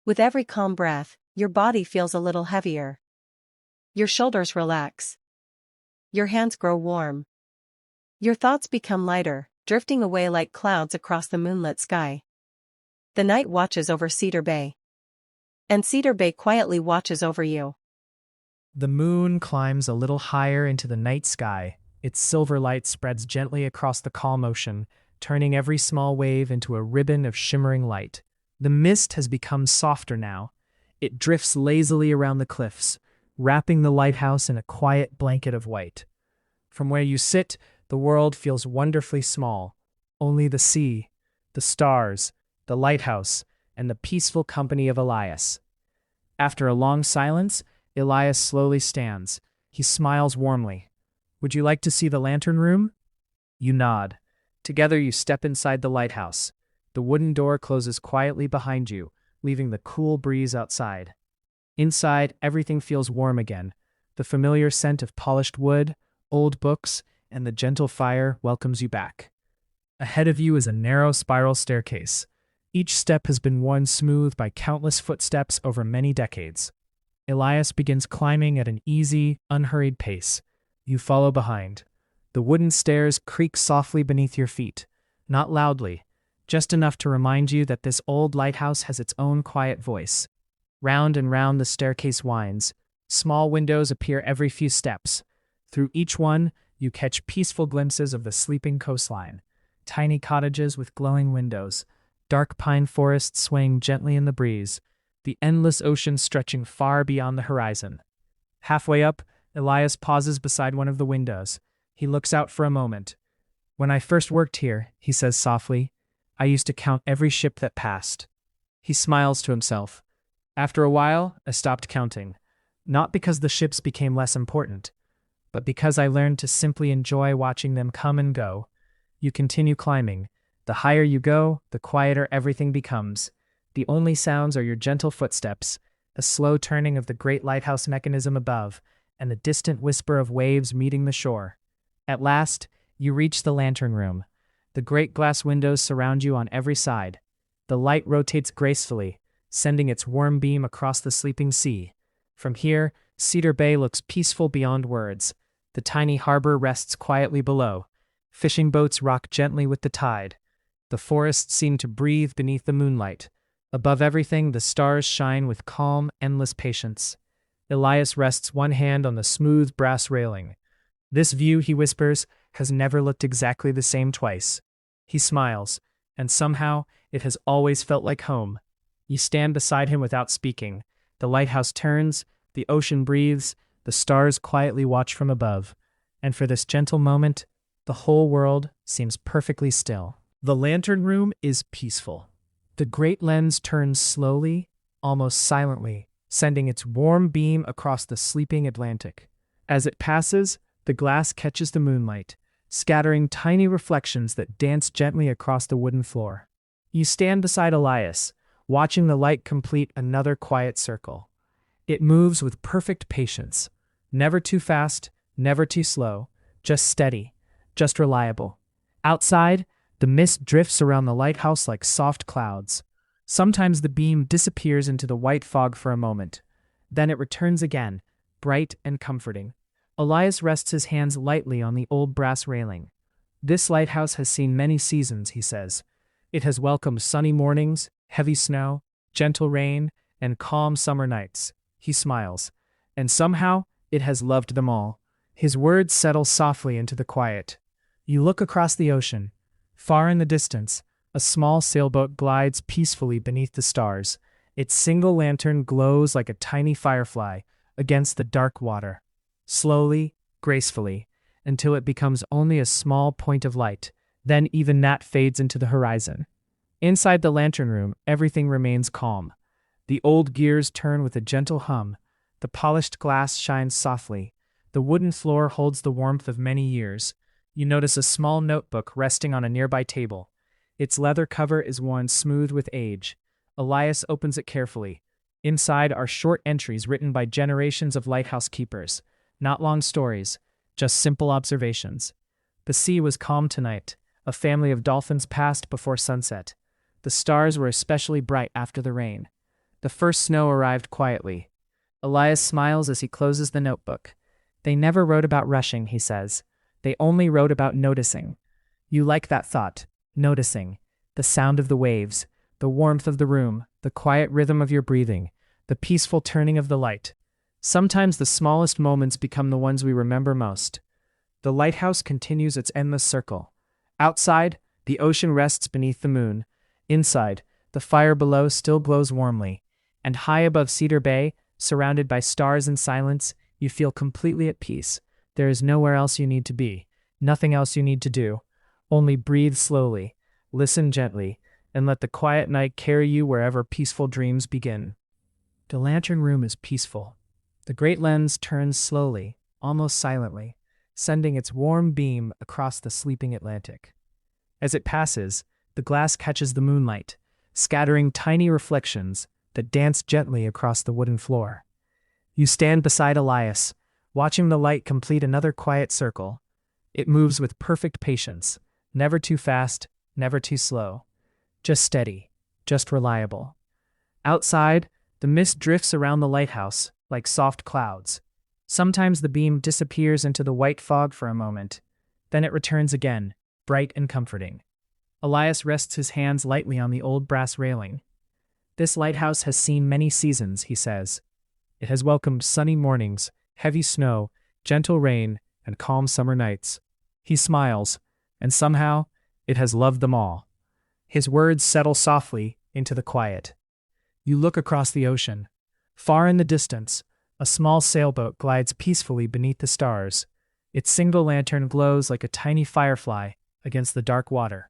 Speaker 3: With every calm breath, your body feels a little heavier. Your shoulders relax. Your hands grow warm. Your thoughts become lighter, drifting away like clouds across the moonlit sky. The night watches over Cedar Bay. And Cedar Bay quietly watches over you.
Speaker 4: The moon climbs a little higher into the night sky. Its silver light spreads gently across the calm ocean, turning every small wave into a ribbon of shimmering light. The mist has become softer now. It drifts lazily around the cliffs, wrapping the lighthouse in a quiet blanket of white. From where you sit, the world feels wonderfully small. Only the sea, the stars, the lighthouse, and the peaceful company of Elias. After a long silence, Elias slowly stands. He smiles warmly. Would you like to see the lantern room? You nod. Together you step inside the lighthouse. The wooden door closes quietly behind you, leaving the cool breeze outside. Inside, everything feels warm again. The familiar scent of polished wood, old books, and the gentle fire welcomes you back. Ahead of you is a narrow spiral staircase. Each step has been worn smooth by countless footsteps over many decades. Elias begins climbing at an easy, unhurried pace. You follow behind. The wooden stairs creak softly beneath your feet, not loudly, just enough to remind you that this old lighthouse has its own quiet voice. Round and round the staircase winds. Small windows appear every few steps. Through each one, you catch peaceful glimpses of the sleeping coastline. Tiny cottages with glowing windows, dark pine forests swaying gently in the breeze, the endless ocean stretching far beyond the horizon. Halfway up, Elias pauses beside one of the windows. He looks out for a moment. When I first worked here, he says softly, I used to count every ship that passed. He smiles to himself. After a while, I stopped counting. Not because the ships became less important, but because I learned to simply enjoy watching them come and go. You continue climbing. The higher you go, the quieter everything becomes. The only sounds are your gentle footsteps, a slow turning of the great lighthouse mechanism above, and the distant whisper of waves meeting the shore. At last, you reach the lantern room. The great glass windows surround you on every side. The light rotates gracefully, sending its warm beam across the sleeping sea. From here, Cedar Bay looks peaceful beyond words. The tiny harbor rests quietly below. Fishing boats rock gently with the tide. The forests seem to breathe beneath the moonlight. Above everything, the stars shine with calm, endless patience. Elias rests one hand on the smooth brass railing. This view, he whispers, has never looked exactly the same twice. He smiles, and somehow it has always felt like home. You stand beside him without speaking. The lighthouse turns, the ocean breathes, the stars quietly watch from above. And for this gentle moment, the whole world seems perfectly still. The lantern room is peaceful. The great lens turns slowly, almost silently, sending its warm beam across the sleeping Atlantic. As it passes, the glass catches the moonlight, scattering tiny reflections that dance gently across the wooden floor. You stand beside Elias, watching the light complete another quiet circle. It moves with perfect patience, never too fast, never too slow, just steady, just reliable. Outside, the mist drifts around the lighthouse like soft clouds. Sometimes the beam disappears into the white fog for a moment. Then it returns again, bright and comforting. Elias rests his hands lightly on the old brass railing. This lighthouse has seen many seasons, he says. It has welcomed sunny mornings, heavy snow, gentle rain, and calm summer nights. He smiles. And somehow, it has loved them all. His words settle softly into the quiet. You look across the ocean. Far in the distance, a small sailboat glides peacefully beneath the stars. Its single lantern glows like a tiny firefly against the dark water. Slowly, gracefully, until it becomes only a small point of light. Then even that fades into the horizon. Inside the lantern room, everything remains calm. The old gears turn with a gentle hum. The polished glass shines softly. The wooden floor holds the warmth of many years. You notice a small notebook resting on a nearby table. Its leather cover is worn smooth with age. Elias opens it carefully. Inside are short entries written by generations of lighthouse keepers. Not long stories, just simple observations. The sea was calm tonight. A family of dolphins passed before sunset. The stars were especially bright after the rain. The first snow arrived quietly. Elias smiles as he closes the notebook. They never wrote about rushing, he says. They only wrote about noticing. You like that thought, noticing. The sound of the waves, the warmth of the room, the quiet rhythm of your breathing, the peaceful turning of the light. Sometimes the smallest moments become the ones we remember most. The lighthouse continues its endless circle. Outside, the ocean rests beneath the moon. Inside, the fire below still glows warmly. And high above Cedar Bay, surrounded by stars and silence, you feel completely at peace. There is nowhere else you need to be, nothing else you need to do. Only breathe slowly, listen gently, and let the quiet night carry you wherever peaceful dreams begin. The lantern room is peaceful. The great lens turns slowly, almost silently, sending its warm beam across the sleeping Atlantic. As it passes, the glass catches the moonlight, scattering tiny reflections that dance gently across the wooden floor. You stand beside Elias, watching the light complete another quiet circle. It moves with perfect patience, never too fast, never too slow. Just steady, just reliable. Outside, the mist drifts around the lighthouse like soft clouds. Sometimes the beam disappears into the white fog for a moment. Then it returns again, bright and comforting. Elias rests his hands lightly on the old brass railing. This lighthouse has seen many seasons, he says. It has welcomed sunny mornings, heavy snow, gentle rain, and calm summer nights. He smiles, and somehow, it has loved them all. His words settle softly into the quiet. You look across the ocean. Far in the distance, a small sailboat glides peacefully beneath the stars. Its single lantern glows like a tiny firefly against the dark water.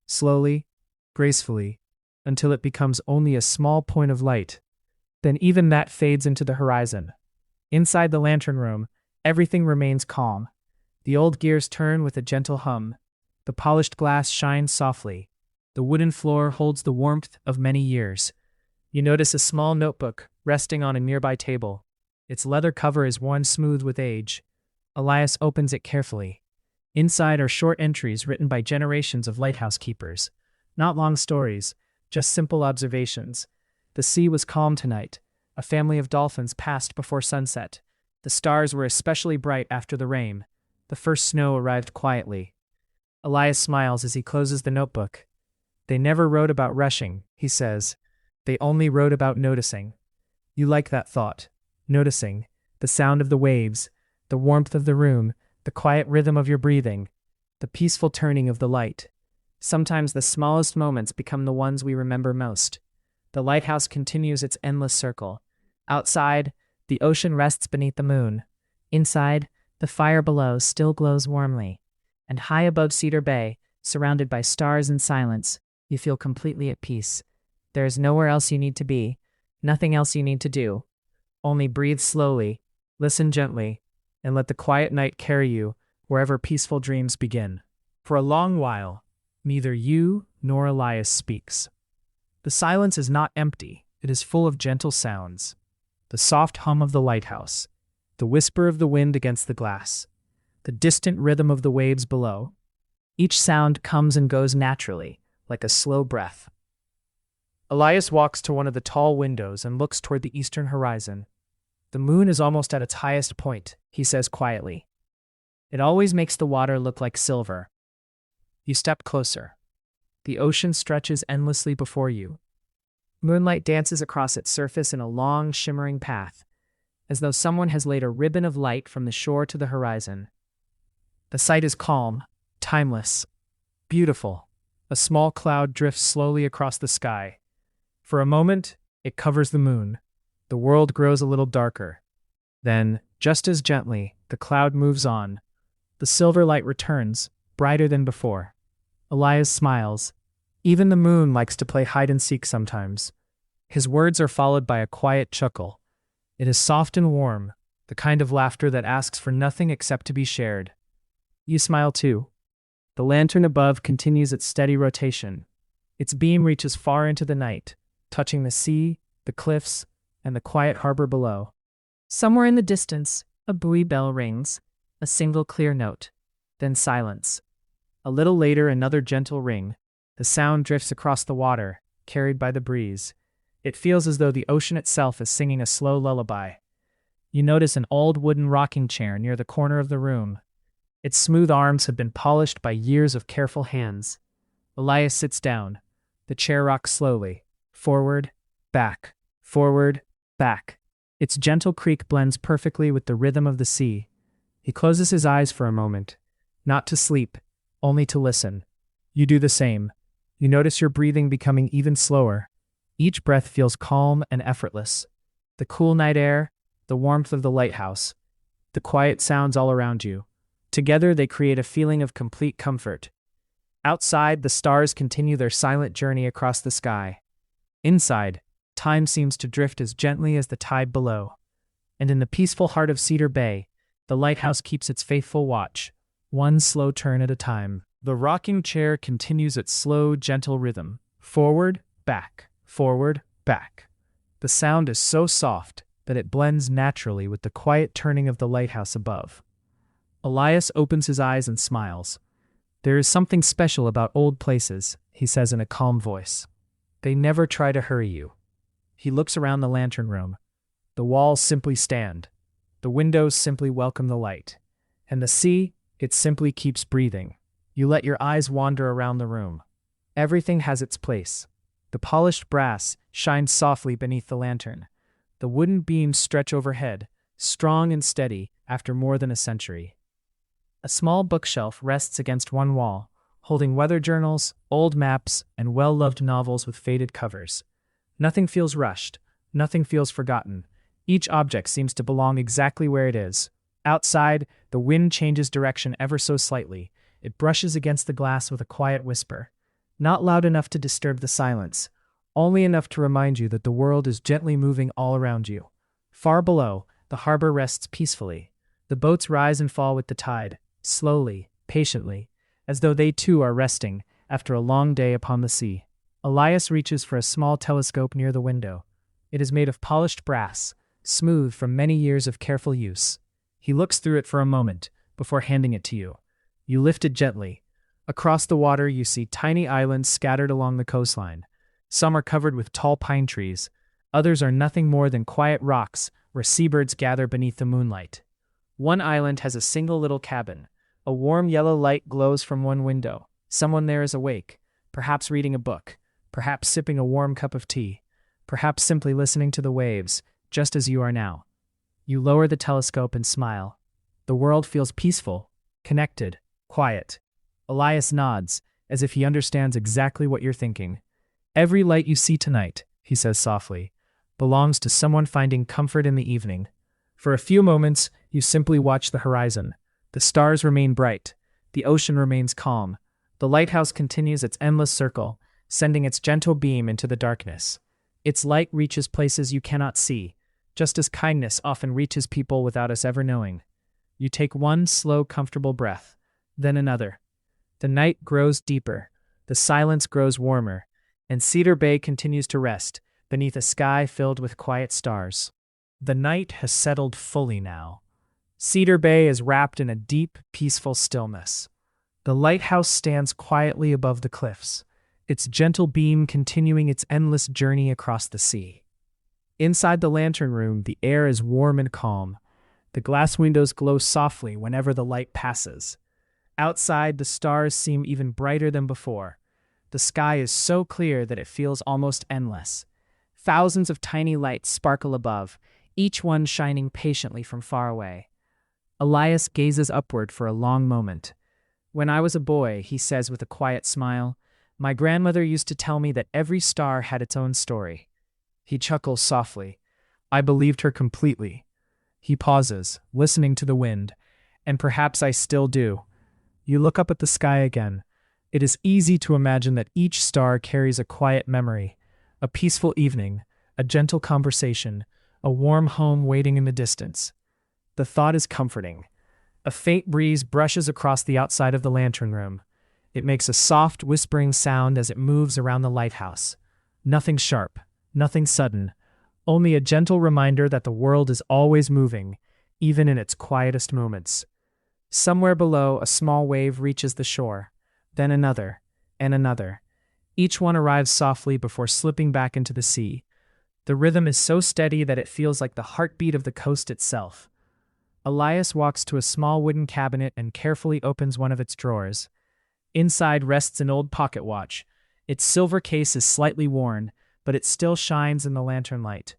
Speaker 4: Slowly, gracefully, until it becomes only a small point of light. Then even that fades into the horizon. Inside the lantern room, everything remains calm. The old gears turn with a gentle hum. The polished glass shines softly. The wooden floor holds the warmth of many years. You notice a small notebook resting on a nearby table. Its leather cover is worn smooth with age. Elias opens it carefully. Inside are short entries written by generations of lighthouse keepers. Not long stories, just simple observations. The sea was calm tonight. A family of dolphins passed before sunset. The stars were especially bright after the rain. The first snow arrived quietly. Elias smiles as he closes the notebook. They never wrote about rushing, he says. They only wrote about noticing. You like that thought. Noticing. The sound of the waves. The warmth of the room. The quiet rhythm of your breathing. The peaceful turning of the light. Sometimes the smallest moments become the ones we remember most. The lighthouse continues its endless circle. Outside, the ocean rests beneath the moon. Inside, the fire below still glows warmly. And high above Cedar Bay, surrounded by stars and silence, you feel completely at peace. There is nowhere else you need to be, nothing else you need to do. Only breathe slowly, listen gently, and let the quiet night carry you wherever peaceful dreams begin. For a long while, neither you nor Elias speaks. The silence is not empty, it is full of gentle sounds. The soft hum of the lighthouse, the whisper of the wind against the glass, the distant rhythm of the waves below. Each sound comes and goes naturally, like a slow breath. Elias walks to one of the tall windows and looks toward the eastern horizon. The moon is almost at its highest point, he says quietly. It always makes the water look like silver. You step closer. The ocean stretches endlessly before you. Moonlight dances across its surface in a long, shimmering path, as though someone has laid a ribbon of light from the shore to the horizon. The sight is calm, timeless, beautiful. A small cloud drifts slowly across the sky. For a moment, it covers the moon. The world grows a little darker. Then, just as gently, the cloud moves on. The silver light returns, brighter than before. Elias smiles. Even the moon likes to play hide-and-seek sometimes. His words are followed by a quiet chuckle. It is soft and warm, the kind of laughter that asks for nothing except to be shared. You smile too. The lantern above continues its steady rotation. Its beam reaches far into the night, touching the sea, the cliffs, and the quiet harbor below. Somewhere in the distance, a buoy bell rings, a single clear note, then silence. A little later, another gentle ring. The sound drifts across the water, carried by the breeze. It feels as though the ocean itself is singing a slow lullaby. You notice an old wooden rocking chair near the corner of the room. Its smooth arms have been polished by years of careful hands. Elias sits down. The chair rocks slowly. Forward, back, forward, back. Its gentle creak blends perfectly with the rhythm of the sea. He closes his eyes for a moment, not to sleep, only to listen. You do the same. You notice your breathing becoming even slower. Each breath feels calm and effortless. The cool night air, the warmth of the lighthouse, the quiet sounds all around you. Together they create a feeling of complete comfort. Outside, the stars continue their silent journey across the sky. Inside, time seems to drift as gently as the tide below. And in the peaceful heart of Cedar Bay, the lighthouse keeps its faithful watch, one slow turn at a time. The rocking chair continues its slow, gentle rhythm. Forward, back, forward, back. The sound is so soft that it blends naturally with the quiet turning of the lighthouse above. Elias opens his eyes and smiles. There is something special about old places, he says in a calm voice. They never try to hurry you. He looks around the lantern room. The walls simply stand. The windows simply welcome the light. And the sea, it simply keeps breathing. You let your eyes wander around the room. Everything has its place. The polished brass shines softly beneath the lantern. The wooden beams stretch overhead, strong and steady after more than a century. A small bookshelf rests against one wall, holding weather journals, old maps, and well-loved novels with faded covers. Nothing feels rushed. Nothing feels forgotten. Each object seems to belong exactly where it is. Outside, the wind changes direction ever so slightly. It brushes against the glass with a quiet whisper. Not loud enough to disturb the silence, only enough to remind you that the world is gently moving all around you. Far below, the harbor rests peacefully. The boats rise and fall with the tide, slowly, patiently, as though they too are resting after a long day upon the sea. Elias reaches for a small telescope near the window. It is made of polished brass, smooth from many years of careful use. He looks through it for a moment, before handing it to you. You lift it gently. Across the water you see tiny islands scattered along the coastline. Some are covered with tall pine trees. Others are nothing more than quiet rocks where seabirds gather beneath the moonlight. One island has a single little cabin. A warm yellow light glows from one window. Someone there is awake, perhaps reading a book, perhaps sipping a warm cup of tea, perhaps simply listening to the waves, just as you are now. You lower the telescope and smile. The world feels peaceful, connected, quiet. Elias nods, as if he understands exactly what you're thinking. Every light you see tonight, he says softly, belongs to someone finding comfort in the evening. For a few moments, you simply watch the horizon. The stars remain bright. The ocean remains calm. The lighthouse continues its endless circle, sending its gentle beam into the darkness. Its light reaches places you cannot see, just as kindness often reaches people without us ever knowing. You take one slow, comfortable breath, then another. The night grows deeper, the silence grows warmer, and Cedar Bay continues to rest beneath a sky filled with quiet stars. The night has settled fully now. Cedar Bay is wrapped in a deep, peaceful stillness. The lighthouse stands quietly above the cliffs, its gentle beam continuing its endless journey across the sea. Inside the lantern room, the air is warm and calm. The glass windows glow softly whenever the light passes. Outside, the stars seem even brighter than before. The sky is so clear that it feels almost endless. Thousands of tiny lights sparkle above, each one shining patiently from far away. Elias gazes upward for a long moment. "When I was a boy," he says with a quiet smile, "my grandmother used to tell me that every star had its own story." He chuckles softly. I believed her completely. He pauses, listening to the wind, and perhaps I still do. You look up at the sky again. It is easy to imagine that each star carries a quiet memory, a peaceful evening, a gentle conversation, a warm home waiting in the distance. The thought is comforting. A faint breeze brushes across the outside of the lantern room. It makes a soft, whispering sound as it moves around the lighthouse. Nothing sharp, nothing sudden, only a gentle reminder that the world is always moving, even in its quietest moments. Somewhere below, a small wave reaches the shore, then another, and another. Each one arrives softly before slipping back into the sea. The rhythm is so steady that it feels like the heartbeat of the coast itself. Elias walks to a small wooden cabinet and carefully opens one of its drawers. Inside rests an old pocket watch. Its silver case is slightly worn, but it still shines in the lantern light.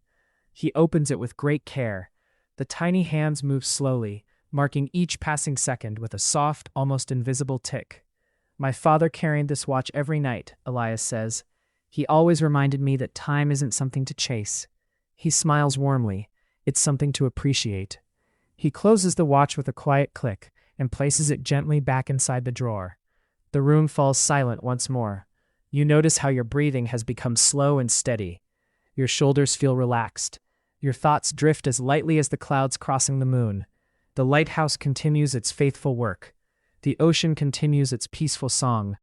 Speaker 4: He opens it with great care. The tiny hands move slowly, marking each passing second with a soft, almost invisible tick. "My father carried this watch every night," Elias says. "He always reminded me that time isn't something to chase." He smiles warmly. It's something to appreciate. He closes the watch with a quiet click and places it gently back inside the drawer. The room falls silent once more. You notice how your breathing has become slow and steady. Your shoulders feel relaxed. Your thoughts drift as lightly as the clouds crossing the moon. The lighthouse continues its faithful work. The ocean continues its peaceful song.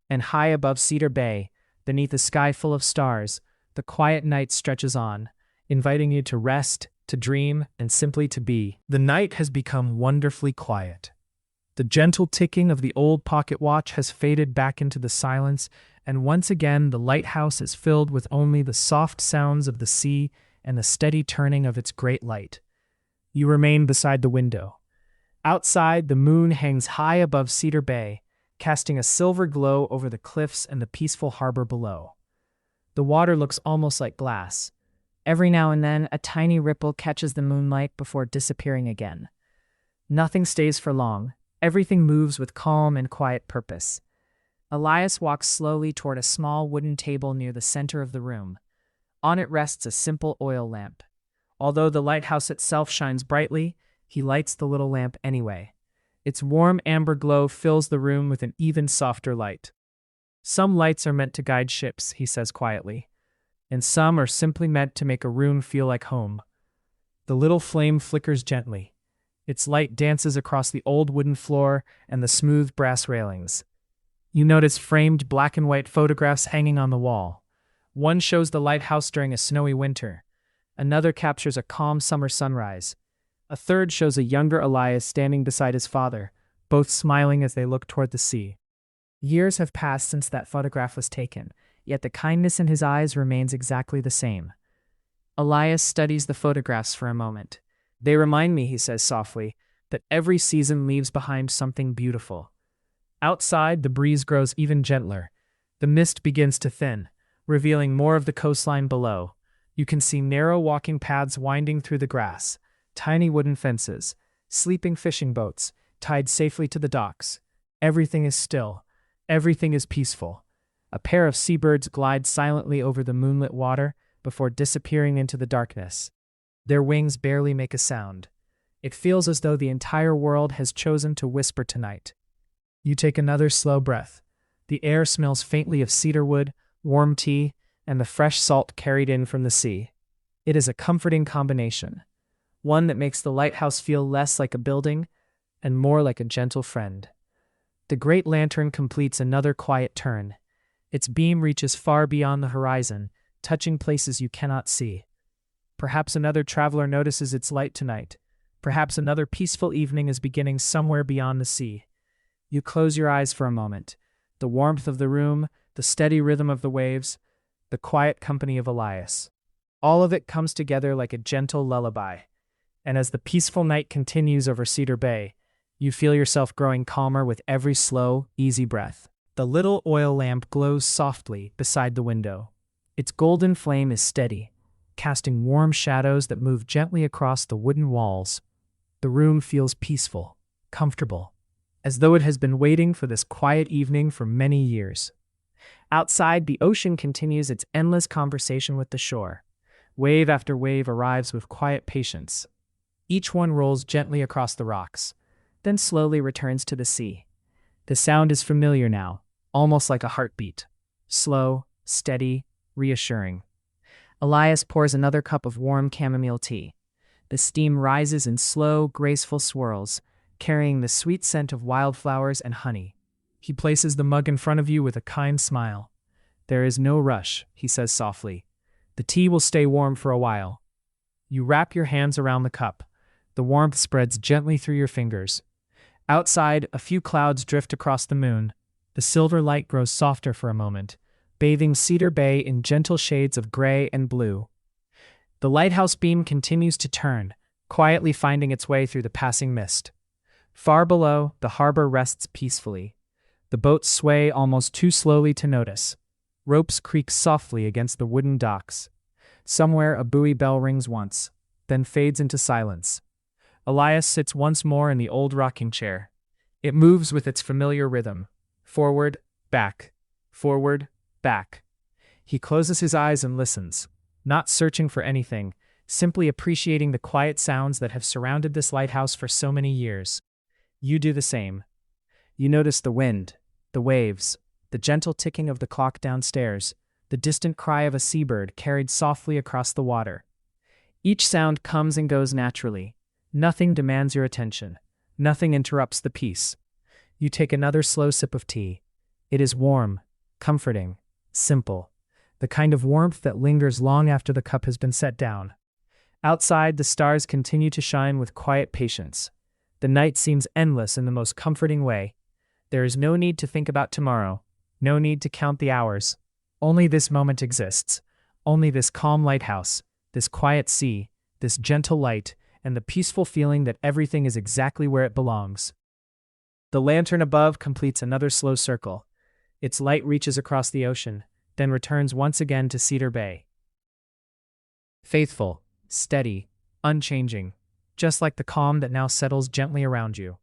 Speaker 4: And high above Cedar Bay, beneath a sky full of stars, the quiet night stretches on, inviting you to rest, to dream, and simply to be. The night has become wonderfully quiet. The gentle ticking of the old pocket watch has faded back into the silence, and once again the lighthouse is filled with only the soft sounds of the sea and the steady turning of its great light. You remain beside the window. Outside, the moon hangs high above Cedar Bay, casting a silver glow over the cliffs and the peaceful harbor below. The water looks almost like glass. Every now and then, a tiny ripple catches the moonlight before disappearing again. Nothing stays for long. Everything moves with calm and quiet purpose. Elias walks slowly toward a small wooden table near the center of the room. On it rests a simple oil lamp. Although the lighthouse itself shines brightly, he lights the little lamp anyway. Its warm amber glow fills the room with an even softer light. "Some lights are meant to guide ships," he says quietly, "and some are simply meant to make a room feel like home." The little flame flickers gently. Its light dances across the old wooden floor and the smooth brass railings. You notice framed black and white photographs hanging on the wall. One shows the lighthouse during a snowy winter. Another captures a calm summer sunrise. A third shows a younger Elias standing beside his father, both smiling as they look toward the sea. Years have passed since that photograph was taken, yet the kindness in his eyes remains exactly the same. Elias studies the photographs for a moment. "They remind me," he says softly, "that every season leaves behind something beautiful." Outside, the breeze grows even gentler. The mist begins to thin, revealing more of the coastline below. You can see narrow walking paths winding through the grass, tiny wooden fences, sleeping fishing boats, tied safely to the docks. Everything is still. Everything is peaceful. A pair of seabirds glide silently over the moonlit water before disappearing into the darkness. Their wings barely make a sound. It feels as though the entire world has chosen to whisper tonight. You take another slow breath. The air smells faintly of cedarwood, warm tea, and the fresh salt carried in from the sea. It is a comforting combination, one that makes the lighthouse feel less like a building and more like a gentle friend. The great lantern completes another quiet turn. Its beam reaches far beyond the horizon, touching places you cannot see. Perhaps another traveler notices its light tonight. Perhaps another peaceful evening is beginning somewhere beyond the sea. You close your eyes for a moment. The warmth of the room, the steady rhythm of the waves, the quiet company of Elias. All of it comes together like a gentle lullaby. And as the peaceful night continues over Cedar Bay, you feel yourself growing calmer with every slow, easy breath. The little oil lamp glows softly beside the window. Its golden flame is steady, casting warm shadows that move gently across the wooden walls. The room feels peaceful, comfortable, as though it has been waiting for this quiet evening for many years. Outside, the ocean continues its endless conversation with the shore. Wave after wave arrives with quiet patience. Each one rolls gently across the rocks, then slowly returns to the sea. The sound is familiar now, almost like a heartbeat. Slow, steady, reassuring. Elias pours another cup of warm chamomile tea. The steam rises in slow, graceful swirls, carrying the sweet scent of wildflowers and honey. He places the mug in front of you with a kind smile. "There is no rush," he says softly. "The tea will stay warm for a while." You wrap your hands around the cup. The warmth spreads gently through your fingers. Outside, a few clouds drift across the moon. The silver light grows softer for a moment, bathing Cedar Bay in gentle shades of gray and blue. The lighthouse beam continues to turn, quietly finding its way through the passing mist. Far below, the harbor rests peacefully. The boats sway almost too slowly to notice. Ropes creak softly against the wooden docks. Somewhere a buoy bell rings once, then fades into silence. Elias sits once more in the old rocking chair. It moves with its familiar rhythm. Forward, back. Forward, back. He closes his eyes and listens, not searching for anything, simply appreciating the quiet sounds that have surrounded this lighthouse for so many years. You do the same. You notice the wind, the waves, the gentle ticking of the clock downstairs, the distant cry of a seabird carried softly across the water. Each sound comes and goes naturally. Nothing demands your attention. Nothing interrupts the peace. You take another slow sip of tea. It is warm, comforting, simple, the kind of warmth that lingers long after the cup has been set down. Outside, the stars continue to shine with quiet patience. The night seems endless in the most comforting way. There is no need to think about tomorrow, no need to count the hours. Only this moment exists. Only this calm lighthouse, this quiet sea, this gentle light, and the peaceful feeling that everything is exactly where it belongs. The lantern above completes another slow circle. Its light reaches across the ocean, then returns once again to Cedar Bay. Faithful, steady, unchanging, just like the calm that now settles gently around you.